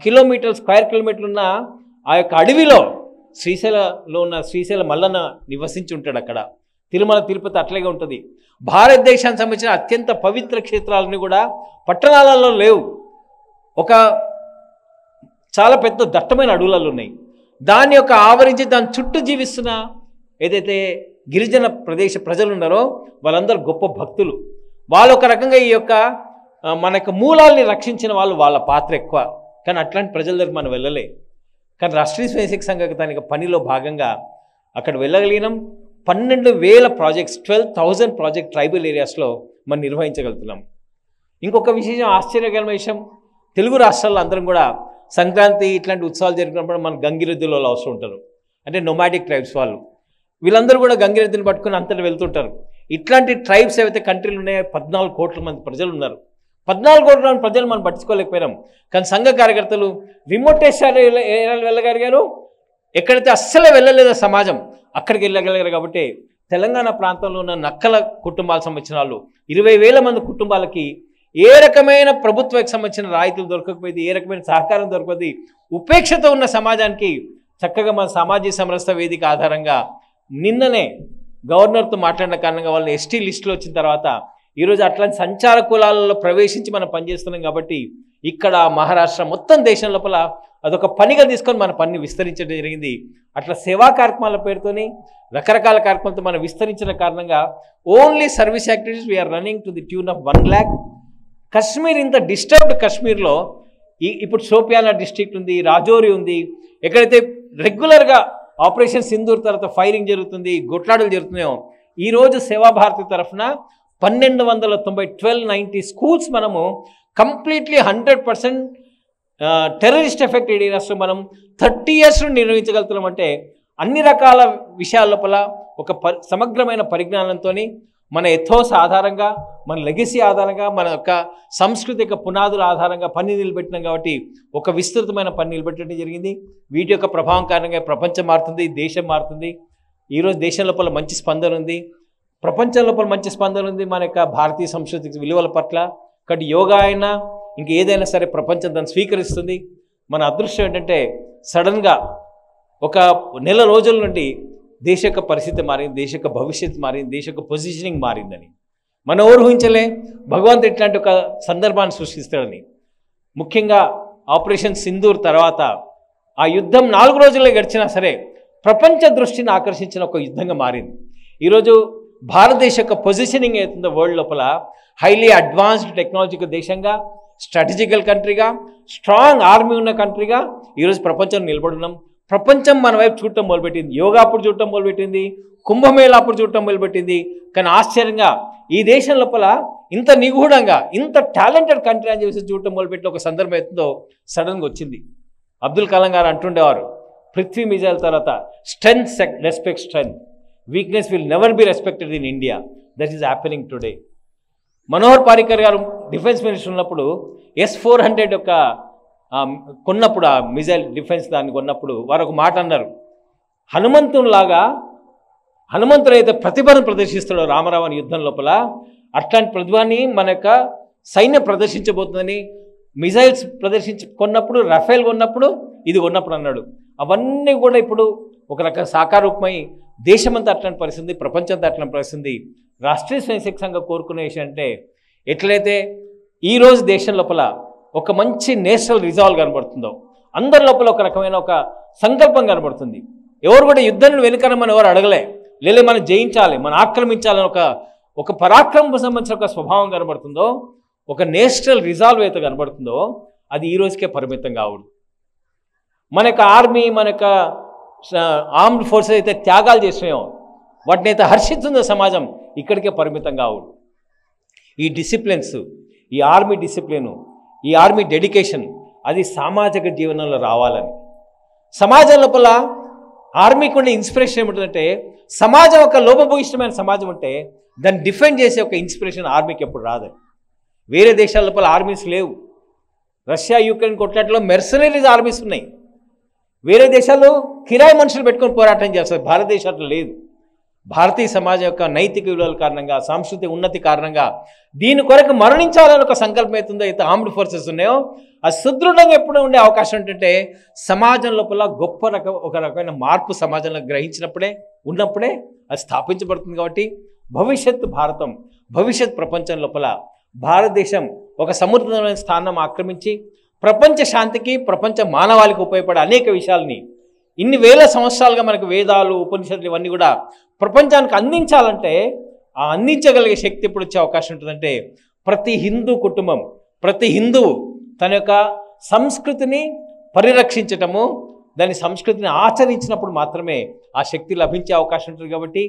కిలోమీటర్లు, స్క్వేర్ కిలోమీటర్లు ఉన్న ఆ యొక్క అడవిలో శ్రీశైలంలో ఉన్న శ్రీశైల మల్లన్న నివసించి ఉంటాడు. అక్కడ తిరుమల తిరుపతి అట్లాగే ఉంటుంది. భారతదేశానికి సంబంధించిన అత్యంత పవిత్ర క్షేత్రాలని కూడా పట్టణాలలో లేవు, ఒక చాలా పెద్ద దట్టమైన అడవులలో ఉన్నాయి. దాని యొక్క ఆవరించి దాని చుట్టూ జీవిస్తున్న ఏదైతే గిరిజన ప్రజలు ఉన్నారో వాళ్ళందరూ గొప్ప భక్తులు. వాళ్ళు ఒక రకంగా ఈ యొక్క మనకు మూలాల్ని రక్షించిన వాళ్ళు, వాళ్ళ పాత్ర ఎక్కువ. కానీ అట్లాంటి ప్రజల దగ్గర మనం వెళ్ళలే. కానీ రాష్ట్రీయ స్వయంసేవక సంఘ దానికి పనిలో భాగంగా అక్కడ వెళ్ళగలిగినాం. 12,000 ప్రాజెక్ట్స్, 12,000 ప్రాజెక్ట్ ట్రైబల్ ఏరియాస్లో మనం నిర్వహించగలుగుతున్నాం. ఇంకొక విశేషం, ఆశ్చర్యకరమైన విషయం, తెలుగు రాష్ట్రాల్లో అందరం కూడా సంక్రాంతి ఇట్లాంటి ఉత్సవాలు జరిగినప్పుడు మన గంగిరెద్దులో అవసరం ఉంటారు. అంటే నొమాటిక్ ట్రైబ్స్ వాళ్ళు, వీళ్ళందరూ కూడా గంగిరెద్దుని పట్టుకుని అంతటా వెళ్తుంటారు. ఇట్లాంటి ట్రైబ్స్ ఏవైతే కంట్రీలు ఉన్నాయో 14 కోట్ల మంది ప్రజలు ఉన్నారు. 14 కోట్ల మంది ప్రజలు మనం పట్టించుకోలేకపోయినాం. కానీ సంఘ కార్యకర్తలు రిమోట్ ఏరియాలు వెళ్ళగలిగారు, ఎక్కడైతే అస్సలే వెళ్ళలేదో సమాజం అక్కడికి వెళ్ళగలిగారు. కాబట్టి తెలంగాణ ప్రాంతంలో ఉన్న నక్కల కుటుంబాలకు సంబంధించిన వాళ్ళు 20,000 మంది కుటుంబాలకి ఏ రకమైన ప్రభుత్వానికి సంబంధించిన రాయితీలు దొరకకపోయింది, ఏ రకమైన సహకారం దొరకకపోయింది, ఉపేక్షతో ఉన్న సమాజానికి చక్కగా మన సామాజిక సమరసత వేదిక ఆధారంగా నిన్ననే గవర్నర్తో మాట్లాడిన కారణంగా వాళ్ళని ఎస్టీ లిస్టులో వచ్చిన తర్వాత ఈరోజు అట్లాంటి సంచార కులాలలో ప్రవేశించి మనం పనిచేస్తున్నాం. కాబట్టి ఇక్కడ మహారాష్ట్ర మొత్తం దేశం లోపల అదొక పనిగా తీసుకొని మన పనిని విస్తరించడం జరిగింది. అట్లా సేవా కార్యక్రమాల పేరుతోని రకరకాల కార్యక్రమాలతో మనం విస్తరించిన కారణంగా only service activities we are running to the tune of 1 lakh. Kashmir, ఇంత డిస్టర్బ్డ్ కశ్మీర్లో ఇప్పుడు షోపియానా డిస్ట్రిక్ట్ ఉంది, రాజౌరి ఉంది, ఎక్కడైతే రెగ్యులర్గా ఆపరేషన్ సింధూర్ తర్వాత ఫైరింగ్ జరుగుతుంది, గొట్లాటలు జరుగుతున్నాయో, ఈరోజు సేవాభారతి తరఫున 1290 స్కూల్స్ మనము కంప్లీట్లీ 100% టెర్రరిస్ట్ ఎఫెక్టెడ్ ఏరియాస్లో మనం 30 years నిర్వహించగలుగుతున్నాం. అంటే అన్ని రకాల విషయాల లోపల ఒక సమగ్రమైన పరిజ్ఞానంతో మన ఎథోస్ ఆధారంగా, మన లెగసీ ఆధారంగా, మన యొక్క సాంస్కృతిక పునాదుల ఆధారంగా పని నిలబెట్టినాం. కాబట్టి ఒక విస్తృతమైన పని నిలబెట్టడం జరిగింది. వీటి యొక్క ప్రభావం కారణంగా ప్రపంచం మారుతుంది, దేశం మారుతుంది. ఈరోజు దేశం లోపల మంచి స్పందన ఉంది, ప్రపంచం లోపల మంచి స్పందన ఉంది మన యొక్క భారతీయ సంస్కృతి విలువల పట్ల. కాబట్టి యోగా అయినా ఇంక ఏదైనా సరే ప్రపంచం దాన్ని స్వీకరిస్తుంది. మన అదృష్టం ఏంటంటే సడన్గా ఒక నెల రోజుల నుండి దేశ యొక్క పరిస్థితి మారింది, దేశ యొక్క భవిష్యత్తు మారింది, దేశ యొక్క పొజిషనింగ్ మారిందని మనం ఊహించలే. భగవంతుడు ఇట్లాంటి ఒక సందర్భాన్ని సృష్టిస్తాడని. ముఖ్యంగా ఆపరేషన్ సింధూర్ తర్వాత ఆ యుద్ధం 4 రోజుల్లో గడిచినా సరే ప్రపంచ దృష్టిని ఆకర్షించిన ఒక యుద్ధంగా మారింది. ఈరోజు భారతదేశ యొక్క పొజిషనింగ్ అవుతుందో వరల్డ్ లోపల హైలీ అడ్వాన్స్డ్ టెక్నాలజికల్ దేశంగా, స్ట్రాటజికల్ కంట్రీగా, స్ట్రాంగ్ ఆర్మీ ఉన్న కంట్రీగా ఈరోజు ప్రపంచం నిలబడున్నాం. ప్రపంచం మన వైపు చూడటం మొదలుపెట్టింది. యోగా అప్పుడు చూడటం మొదలుపెట్టింది, కుంభమేళా అప్పుడు చూడటం మొదలుపెట్టింది. కానీ ఆశ్చర్యంగా ఈ దేశం లోపల ఇంత నిగూఢంగా, ఇంత టాలెంటెడ్ కంట్రీ అని చెప్పేసి చూడటం మొదలుపెట్టిన ఒక సందర్భం అవుతుందో సడన్గా వచ్చింది. అబ్దుల్ కలాం గారు అంటుండేవారు, పృథ్వీ మిజైల్ తర్వాత strength respect strength, weakness will never be respected in India. That is happening today. Manohar Parrikar గారు డిఫెన్స్ మినిస్టర్ ఉన్నప్పుడు S-400 యొక్క కొన్నప్పుడు, ఆ మిజైల్ డిఫెన్స్ దాన్ని కొన్నప్పుడు వారు ఒక మాట అన్నారు, హనుమంతుడు అయితే ప్రతిభను ప్రదర్శిస్తాడో రామరావణ యుద్ధం లోపల అట్లాంటి ప్రతిభని మన యొక్క సైన్యం ప్రదర్శించబోతుందని మిజైల్స్ కొన్నప్పుడు, రఫేల్ కొన్నప్పుడు, ఇది కొన్నప్పుడు అన్నాడు. అవన్నీ కూడా ఇప్పుడు ఒక రకం సాకారూపమై దేశమంతా అట్లాంటి పరిస్థితి, ప్రపంచంతో అట్లాంటి పరిస్థితి. రాష్ట్రీయ స్వయంసేవక సంఘం కోరుకునే విషయం అంటే ఎట్లయితే ఈరోజు దేశం లోపల ఒక మంచి నేషనల్ రిజాల్వ్ కనబడుతుందో, అందరి లోపల ఒక రకమైన ఒక సంకల్పం కనబడుతుంది. ఎవరు కూడా యుద్ధాన్ని వెనుకనమని ఎవరు అడగలే, లేదా మనం జయించాలి, మనం ఆక్రమించాలని ఒక పరాక్రమం సంబంధించిన ఒక స్వభావం కనబడుతుందో, ఒక నేషనల్ రిజాల్వ్ అయితే కనబడుతుందో, అది ఈ రోజుకే పరిమితం కావదు. మన యొక్క ఆర్మీ, మన యొక్క ఆర్మ్డ్ ఫోర్సెస్ అయితే త్యాగాలు చేసినాయో, వాటిని అయితే హర్షిస్తుందో సమాజం, ఇక్కడికే పరిమితం కావదు. ఈ డిసిప్లిన్స్, ఈ ఆర్మీ డిసిప్లిను, ఈ ఆర్మీ డెడికేషన్, అది సామాజిక జీవనంలో రావాలని. సమాజం లోపల ఆర్మీకి ఉండే ఇన్స్పిరేషన్ ఏమిటంటే, సమాజం ఒక లోపభూయిష్టమైన సమాజం ఉంటే దాన్ని డిఫెండ్ చేసే ఒక ఇన్స్పిరేషన్ ఆర్మీకి ఎప్పుడు రాదని. వేరే దేశాల లోపల ఆర్మీస్ లేవు. రష్యా యుక్రెయిన్ కొట్లాటలో మెర్సనరీస్ ఆర్మీస్ ఉన్నాయి. వేరే దేశాల్లో కిరాయి మనుషులు పెట్టుకొని పోరాటం చేస్తారు. భారతదేశంలో లేదు. భారతీయ సమాజం యొక్క నైతిక విలువల కారణంగా, సాంస్కృతిక ఉన్నతి కారణంగా దీని కొరకు మరణించాలని ఒక సంకల్పం అవుతుందో, అయితే ఆర్మ్డ్ ఫోర్సెస్ ఉన్నాయో అది సుదృఢంగా ఎప్పుడు ఉండే అవకాశం ఏంటంటే సమాజం లోపల ఒక రకమైన మార్పు సమాజంలో గ్రహించినప్పుడే ఉన్నప్పుడే అది స్థాపించబడుతుంది. కాబట్టి భవిష్యత్ ప్రపంచం లోపల భారతదేశం ఒక సమున్నతమైన స్థానం ఆక్రమించి ప్రపంచ శాంతికి, ప్రపంచ మానవాళికి ఉపయోగపడే అనేక విషయాలని ఇన్ని వేల సంవత్సరాలుగా మనకు వేదాలు, ఉపనిషత్తులు ఇవన్నీ కూడా ప్రపంచానికి అందించాలంటే ఆ అందించగలిగే శక్తి ఎప్పుడు వచ్చే అవకాశం ఉంటుందంటే ప్రతి హిందూ కుటుంబం, ప్రతి హిందువు తన యొక్క సంస్కృతిని పరిరక్షించటము, దాని సంస్కృతిని ఆచరించినప్పుడు మాత్రమే ఆ శక్తి లభించే అవకాశం ఉంటుంది. కాబట్టి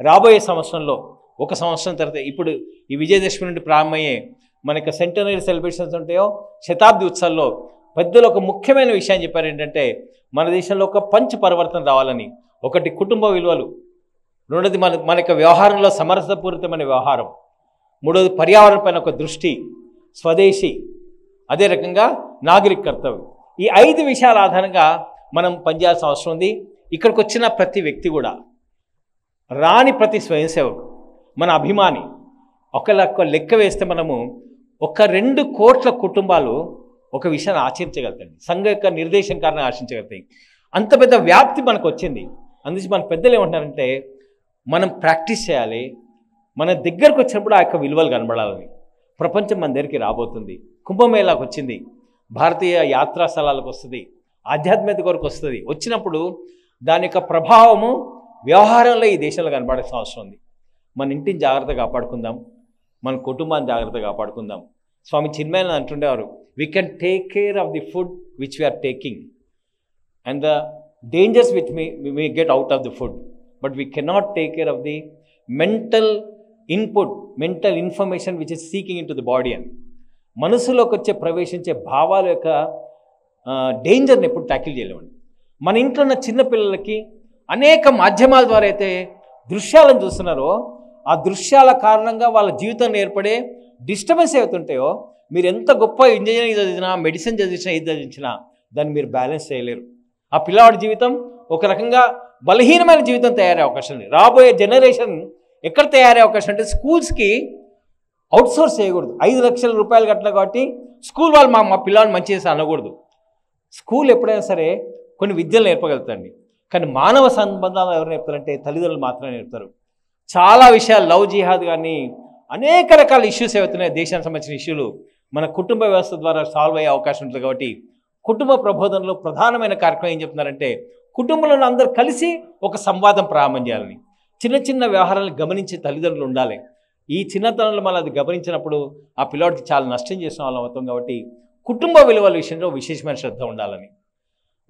రాబోయే సంవత్సరంలో, ఒక సంవత్సరం తర్వాత, ఇప్పుడు ఈ విజయదశమి నుండి ప్రారంభమయ్యే మనకి సెంటనరీ సెలబ్రేషన్స్ ఉంటాయో, శతాబ్ది ఉత్సవాల్లో పెద్దలు ఒక ముఖ్యమైన విషయం చెప్పారు. ఏంటంటే మన దేశంలో ఒక పంచ పరివర్తన రావాలని. ఒకటి కుటుంబ విలువలు, రెండోది మన యొక్క వ్యవహారంలో సమరసపూరితమైన వ్యవహారం, మూడోది పర్యావరణ పైన ఒక దృష్టి, స్వదేశీ, అదే రకంగా నాగరిక కర్తవ్యం. ఈ 5 విషయాల ఆధారంగా మనం పనిచేయాల్సిన అవసరం ఉంది. ఇక్కడికి వచ్చిన ప్రతి వ్యక్తి కూడా, రాని ప్రతి స్వయం సేవకు, మన అభిమాని, ఒక లెక్క వేస్తే మనము 2 కోట్ల కుటుంబాలు ఒక విషయాన్ని ఆచరించగలుగుతాయి. సంఘ యొక్క నిర్దేశం కారణంగా ఆచరించగలుగుతాయి. అంత పెద్ద వ్యాప్తి మనకు వచ్చింది. అందుకే మన పెద్దలు ఏమంటున్నారంటే మనం ప్రాక్టీస్ చేయాలి. మన దగ్గరకు వచ్చినప్పుడు ఆ యొక్క విలువలు కనబడాలని. ప్రపంచం మన దగ్గరికి రాబోతుంది. కుంభమేళాకు వచ్చింది, భారతీయ యాత్రా స్థలాలకు వస్తుంది, ఆధ్యాత్మికత కొరకు వస్తుంది. వచ్చినప్పుడు దాని యొక్క ప్రభావము వ్యవహారంలో ఈ దేశంలో కనబడాల్సిన అవసరం ఉంది. మన ఇంటిని జాగ్రత్తగా కాపాడుకుందాం, మన కుటుంబాన్ని జాగ్రత్తగా కాపాడుకుందాం. స్వామి చిన్మయానంద అంటుండేవారు, we can take care of the food which we are taking and the dangers which may get out of the food, but we cannot take care of the mental input, mental information which is seeking into the body అని. మనసులోకి వచ్చే ప్రవేశించే భావాల యొక్క డేంజర్ని ఎప్పుడు tackle చేయలేమండి. మన ఇంట్లో ఉన్న చిన్నపిల్లలకి అనేక మాధ్యమాల ద్వారా అయితే దృశ్యాలను చూస్తున్నారో, ఆ దృశ్యాల కారణంగా వాళ్ళ జీవితంలో ఏర్పడే డిస్టర్బెన్స్ ఏవైతుంటాయో, మీరు ఎంత గొప్ప ఇంజనీరింగ్ చదివినా, మెడిసిన్ చదివించినా, ఏది చదివించినా దాన్ని మీరు బ్యాలెన్స్ చేయలేరు. ఆ పిల్లవాడి జీవితం ఒక రకంగా బలహీనమైన జీవితం తయారయ్యే అవకాశం ఉంది. రాబోయే జనరేషన్ ఎక్కడ తయారయ్యే అవకాశం అంటే స్కూల్స్కి అవుట్సోర్స్ చేయకూడదు. 5 లక్షల రూపాయలు కట్టాలి కాబట్టి స్కూల్ వాళ్ళు మా పిల్లవాడిని మంచి చేసి అనకూడదు. స్కూల్ ఎప్పుడైనా సరే కొన్ని విద్యలు నేర్పగలుగుతాండి, కానీ మానవ సంబంధాలు ఎవరు నేర్పుతారంటే తల్లిదండ్రులు మాత్రమే నేర్పుతారు. చాలా విషయాలు, లవ్ జిహాద్ కానీ అనేక రకాల ఇష్యూస్ ఏవైతున్నాయి, దేశానికి సంబంధించిన ఇష్యూలు మన కుటుంబ వ్యవస్థ ద్వారా సాల్వ్ అయ్యే అవకాశం ఉంటుంది. కాబట్టి కుటుంబ ప్రబోధనలో ప్రధానమైన కార్యక్రమం ఏం చెప్తున్నారంటే కుటుంబంలో అందరూ కలిసి ఒక సంవాదం ప్రారంభం చేయాలని. చిన్న చిన్న వ్యవహారాలను గమనించే తల్లిదండ్రులు ఉండాలి. ఈ చిన్నతనంలో మనం అది గమనించినప్పుడు ఆ పిల్లవాడికి చాలా నష్టం చేసిన వాళ్ళం అవుతాం. కాబట్టి కుటుంబ విలువల విషయంలో విశేషమైన శ్రద్ధ ఉండాలని.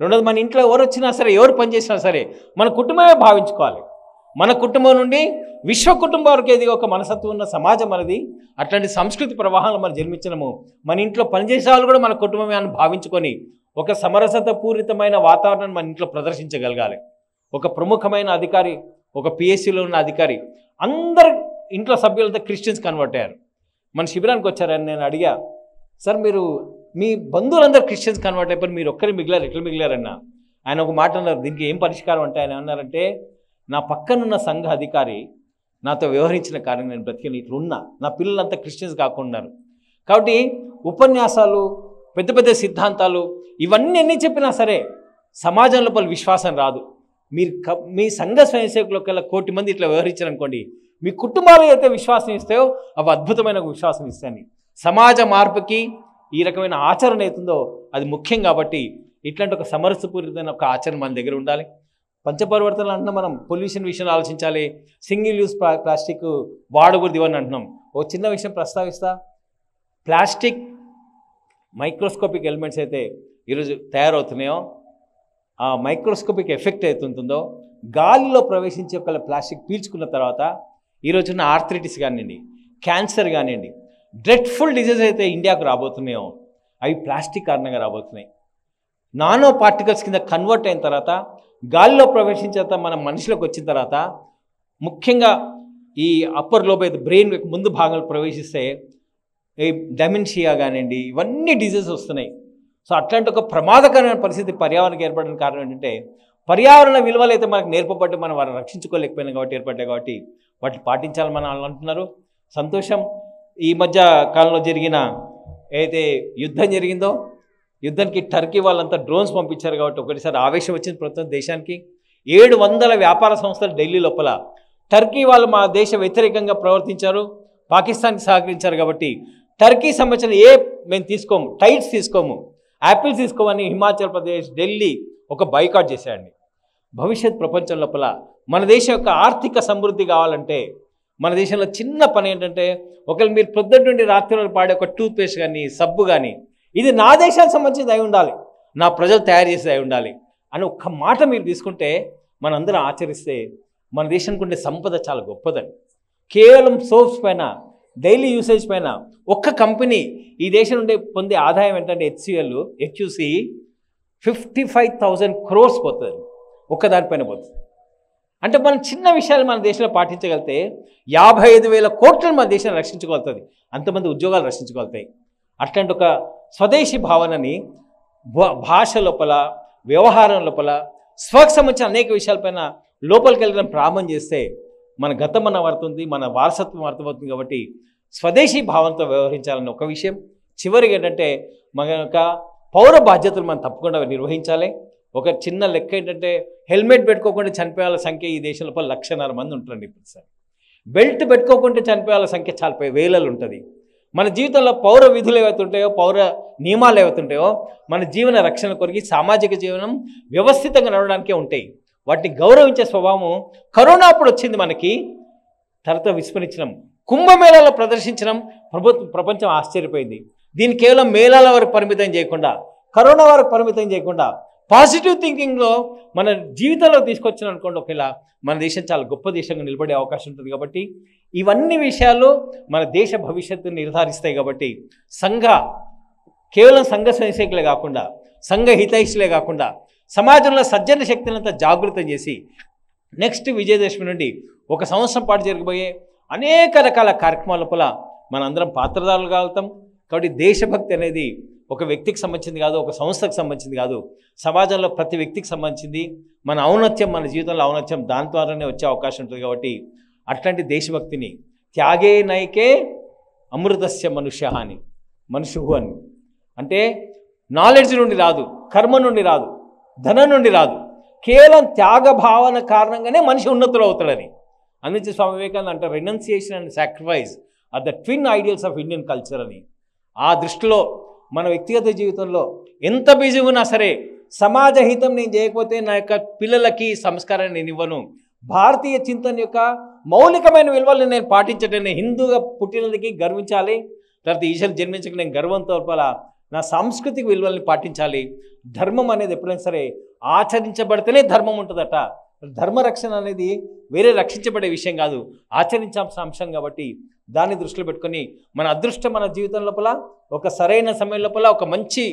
రెండోది, మన ఇంట్లో ఎవరు వచ్చినా సరే, ఎవరు పనిచేసినా సరే మన కుటుంబమే భావించుకోవాలి. మన కుటుంబం నుండి విశ్వ కుటుంబం వరకు ఏది ఒక మనసత్వం ఉన్న సమాజం మనది. అట్లాంటి సంస్కృతి ప్రవాహంలో మనం జన్మించినము. మన ఇంట్లో పనిచేసే వాళ్ళు కూడా మన కుటుంబమే అని భావించుకొని ఒక సమరసత పూరితమైన వాతావరణాన్ని మన ఇంట్లో ప్రదర్శించగలగాలి. ఒక ప్రముఖమైన అధికారి, ఒక పిఎస్సిలో ఉన్న అధికారి అందరు ఇంట్లో సభ్యులతో క్రిస్టియన్స్ కన్వర్ట్ అయ్యారు. మన శిబిరానికి వచ్చారని నేను అడిగా, సార్ మీరు మీ బంధువులందరూ క్రిస్టియన్స్ కన్వర్ట్ అయిపోయి మీరు ఒక్కరి మిగిలారు, ఎట్లా మిగిలారన్నా? ఆయన ఒక మాట అన్నారు, దీనికి ఏం పరిష్కారం అంటే ఆయన అన్నారంటే, నా పక్కనున్న సంఘ అధికారి నాతో వ్యవహరించిన కారణం నేను బ్రతికిన ఇట్లున్నా, నా పిల్లలంతా క్రిస్టియన్స్ కాకున్నారు. కాబట్టి ఉపన్యాసాలు, పెద్ద పెద్ద సిద్ధాంతాలు ఇవన్నీ ఎన్ని చెప్పినా సరే సమాజం లోపల విశ్వాసం రాదు. మీ సంఘ స్వయంసేవకులకు 1 కోటి మంది ఇట్లా వ్యవహరించారనుకోండి, మీ కుటుంబాలు అయితే విశ్వాసం ఇస్తాయో అవి అద్భుతమైన విశ్వాసం ఇస్తాయని. సమాజ మార్పుకి ఈ రకమైన ఆచరణ అవుతుందో అది ముఖ్యం. కాబట్టి ఇట్లాంటి ఒక సమరసపూరితమైన ఒక ఆచరణ మన దగ్గర ఉండాలి. పంచపరివర్తనలు అంటున్నాం, మనం పొల్యూషన్ విషయంలో ఆలోచించాలి. సింగిల్ యూజ్ ప్లాస్టిక్ వాడకూడదు ఇవన్నీ అంటున్నాం. ఒక చిన్న విషయం ప్రస్తావిస్తా, ప్లాస్టిక్ మైక్రోస్కోపిక్ ఎలిమెంట్స్ అయితే ఈరోజు తయారవుతున్నాయో, ఆ మైక్రోస్కోపిక్ ఎఫెక్ట్ అవుతుంటుందో, గాలిలో ప్రవేశించే ఒక ప్లాస్టిక్ పీల్చుకున్న తర్వాత ఈరోజున్న ఆర్థరైటిస్ కానివ్వండి, క్యాన్సర్ కానివ్వండి, డ్రెడ్ఫుల్ డిజీజ్ అయితే ఇండియాకు రాబోతున్నాయో అవి ప్లాస్టిక్ కారణంగా రాబోతున్నాయి. నానో పార్టికల్స్ కింద కన్వర్ట్ అయిన తర్వాత గాలిలో ప్రవేశించిన తర్వాత మన మనిషిలోకి వచ్చిన తర్వాత ముఖ్యంగా ఈ అప్పర్ లోబ్ అయితే బ్రెయిన్ ముందు భాగంలో ప్రవేశిస్తే ఈ డెమెన్షియా కానివ్వండి, ఇవన్నీ డిజీజెస్ వస్తున్నాయి. సో అట్లాంటి ఒక ప్రమాదకరమైన పరిస్థితి పర్యావరణానికి ఏర్పడిన కారణం ఏంటంటే పర్యావరణ విలువలు అయితే మనకు నేర్పబట్టి మనం వారిని రక్షించుకోలేకపోయినా కాబట్టి ఏర్పడ్డాయి. కాబట్టి వాటిని పాటించాలని మనం అంటున్నారు. సంతోషం. ఈ మధ్య కాలంలో జరిగిన ఏదైతే యుద్ధం జరిగిందో, యుద్ధానికి టర్కీ వాళ్ళంతా డ్రోన్స్ పంపించారు కాబట్టి ఒకటిసారి ఆవేశం వచ్చింది ప్రస్తుతం దేశానికి. 700 వ్యాపార సంస్థలు ఢిల్లీ లోపల టర్కీ వాళ్ళు మా దేశ వ్యతిరేకంగా ప్రవర్తించారు, పాకిస్తాన్కి సహకరించారు. కాబట్టి టర్కీ సంబంధించిన మేము తీసుకోము, టైట్స్ తీసుకోము, యాపిల్స్ తీసుకోమని హిమాచల్ ప్రదేశ్, ఢిల్లీ ఒక బైకాట్ చేశాయండి. భవిష్యత్ ప్రపంచం లోపల మన దేశం యొక్క ఆర్థిక సమృద్ధి కావాలంటే మన దేశంలో చిన్న పని ఏంటంటే ఒకవేళ మీరు పొద్దున్న నుండి రాత్రి వరకు పాడే ఒక టూత్పేస్ట్ కానీ సబ్బు కానీ ఇది నా దేశానికి సంబంధించింది అయి ఉండాలి, నా ప్రజలు తయారు చేసేది అయి ఉండాలి అని ఒక్క మాట మీరు తీసుకుంటే మనందరం ఆచరిస్తే మన దేశానికి ఉండే సంపద చాలా గొప్పదని. కేవలం సోప్స్ పైన, డైలీ యూసేజ్ పైన ఒక్క కంపెనీ ఈ దేశం నుండి పొందే ఆదాయం ఏంటంటే HUC 55,000 crores పోతుంది, ఒక్కదానిపైన పోతుంది. అంటే మనం చిన్న విషయాలు మన దేశంలో పాటించగలిగితే 55,000 కోట్లను మన దేశాన్ని రక్షించుకోగలుగుతుంది, అంతమంది ఉద్యోగాలు రక్షించుకోగలుగుతాయి. అట్లాంటి ఒక స్వదేశీ భావనని భాష లోపల, వ్యవహారం లోపల, స్వకు సంబంధించిన అనేక విషయాలపైన లోపలికి వెళ్ళడం ప్రారంభం చేస్తే మన గతం మన అర్థమవుతుంది, మన వారసత్వం అర్థమవుతుంది. కాబట్టి స్వదేశీ భావంతో వ్యవహరించాలని ఒక విషయం. చివరికి ఏంటంటే మన యొక్క పౌర బాధ్యతలు మనం తప్పకుండా నిర్వహించాలి. ఒక చిన్న లెక్క ఏంటంటే హెల్మెట్ పెట్టుకోకుండా చనిపోయే వాళ్ళ సంఖ్య ఈ దేశం లోపల 1,50,000 మంది ఉంటారండి ఇప్పుడుసారి. బెల్ట్ పెట్టుకోకుండా చనిపోయే వాళ్ళ సంఖ్య చాలా వేలలు ఉంటుంది. మన జీవితంలో పౌర విధులు ఏవైతే ఉంటాయో, పౌర నియమాలు ఏవైతే ఉంటాయో మన జీవన రక్షణ కొరకు సామాజిక జీవనం వ్యవస్థితంగా నడవడానికే ఉంటాయి. వాటిని గౌరవించే స్వభావం కరోనా అప్పుడు వచ్చింది మనకి, తర్వాత విస్మరించడం, కుంభమేళాలో ప్రదర్శించడం ప్రపంచం ఆశ్చర్యపోయింది. దీన్ని కేవలం మేళాల వరకు పరిమితం చేయకుండా, కరోనా వరకు పరిమితం చేయకుండా పాజిటివ్ థింకింగ్లో మన జీవితంలో తీసుకొచ్చిన అనుకోండి, ఒకేలా మన దేశం చాలా గొప్ప దేశంగా నిలబడే అవకాశం ఉంటుంది. కాబట్టి ఇవన్నీ విషయాలు మన దేశ భవిష్యత్తును నిర్ధారిస్తాయి. కాబట్టి కేవలం సంఘ స్వయంసేకులే కాకుండా, సంఘ హితైషులే కాకుండా సమాజంలో సజ్జన శక్తిని అంతా జాగృతం చేసి నెక్స్ట్ విజయదశమి నుండి 1 సంవత్సరం పాటు జరగబోయే అనేక రకాల కార్యక్రమాల లోపల మనందరం పాత్రదారులు కాగలుగుతాం. కాబట్టి దేశభక్తి అనేది ఒక వ్యక్తికి సంబంధించింది కాదు, ఒక సంస్థకు సంబంధించింది కాదు, సమాజంలో ప్రతి వ్యక్తికి సంబంధించింది. మన ఔన్నత్యం, మన జీవితంలో ఔన్నత్యం దాని ద్వారానే వచ్చే అవకాశం ఉంటుంది. కాబట్టి అట్లాంటి దేశభక్తిని త్యాగే నైకే అమృతస్య మనుష్య అని, మనుషువు అని అంటే నాలెడ్జ్ నుండి రాదు, కర్మ నుండి రాదు, ధనం నుండి రాదు, కేవలం త్యాగ భావన కారణంగానే మనిషి ఉన్నతులు అవుతాడని. అందుకే స్వామి వివేకానంద అంటే renunciation and sacrifice are the twin ideals of Indian culture అని. ఆ దృష్టిలో మన వ్యక్తిగత జీవితంలో ఎంత బిజీ ఉన్నా సరే సమాజ హితం నేను చేయకపోతే నా యొక్క పిల్లలకి సంస్కారాన్ని నేను ఇవ్వను, భారతీయ చింతన యొక్క మౌలికమైన విలువలను నేను పాటించటం, హిందూగా పుట్టినందుకు గర్వించాలి, తర్వాత ఈశ్వరు జన్మించక నేను గర్వంతో నా సాంస్కృతిక విలువల్ని పాటించాలి. ధర్మం అనేది ఎప్పుడైనా సరే ఆచరించబడితేనే ధర్మం ఉంటుందట. ధర్మరక్షణ అనేది వేరే రక్షించబడే విషయం కాదు, ఆచరించాల్సిన అంశం. కాబట్టి దాన్ని దృష్టిలో పెట్టుకొని మన అదృష్టం మన జీవితం లోపల ఒక సరైన సమయం లోపల ఒక మంచి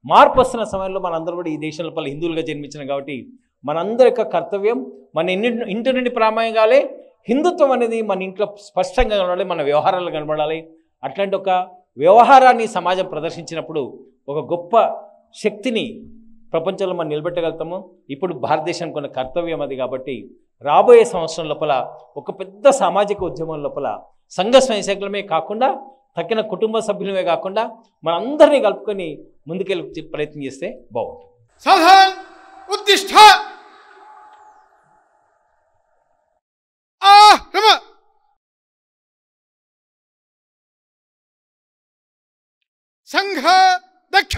మార్పు వస్తున్న సమయంలో మనందరూ కూడా ఈ దేశం లోపల హిందువులుగా జన్మించినాం. కాబట్టి మనందరి యొక్క కర్తవ్యం మన ఇంటి నుండి ప్రామాణికాలే. హిందుత్వం అనేది మన ఇంట్లో స్పష్టంగా కనబడాలి, మన వ్యవహారాలు కనబడాలి. అట్లాంటి ఒక వ్యవహారాన్ని సమాజం ప్రదర్శించినప్పుడు ఒక గొప్ప శక్తిని ప్రపంచంలో మనం నిలబెట్టగలుగుతాము. ఇప్పుడు భారతదేశానికి ఉన్న కర్తవ్యం అది. కాబట్టి రాబోయే సంవత్సరం లోపల ఒక పెద్ద సామాజిక ఉద్యమం లోపల సంఘ స్వయంసేకులమే కాకుండా, తక్కిన కుటుంబ సభ్యులమే కాకుండా మనందరినీ కలుపుకొని ముందుకెళ్ళి ప్రయత్నం చేస్తే బాగుంటుంది. సాధారణ ఉద్దిష్ట संघ दक्ष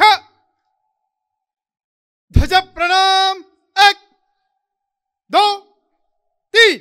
ध्वज प्रणाम 1 2 3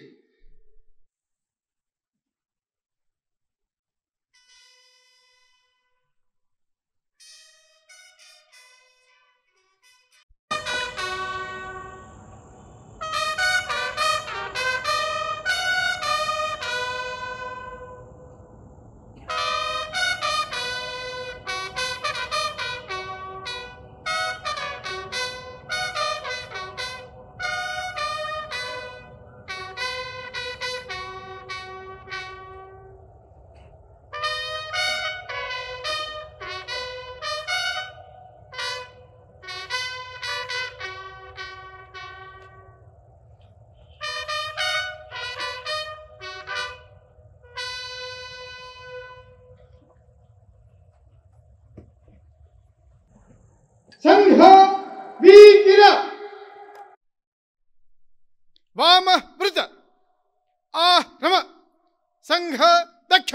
संघ वीकिर वाम वृत आह्रम संघ दक्ष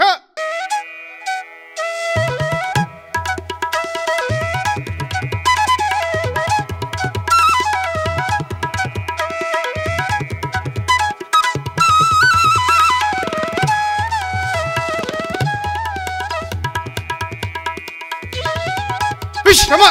विश्रम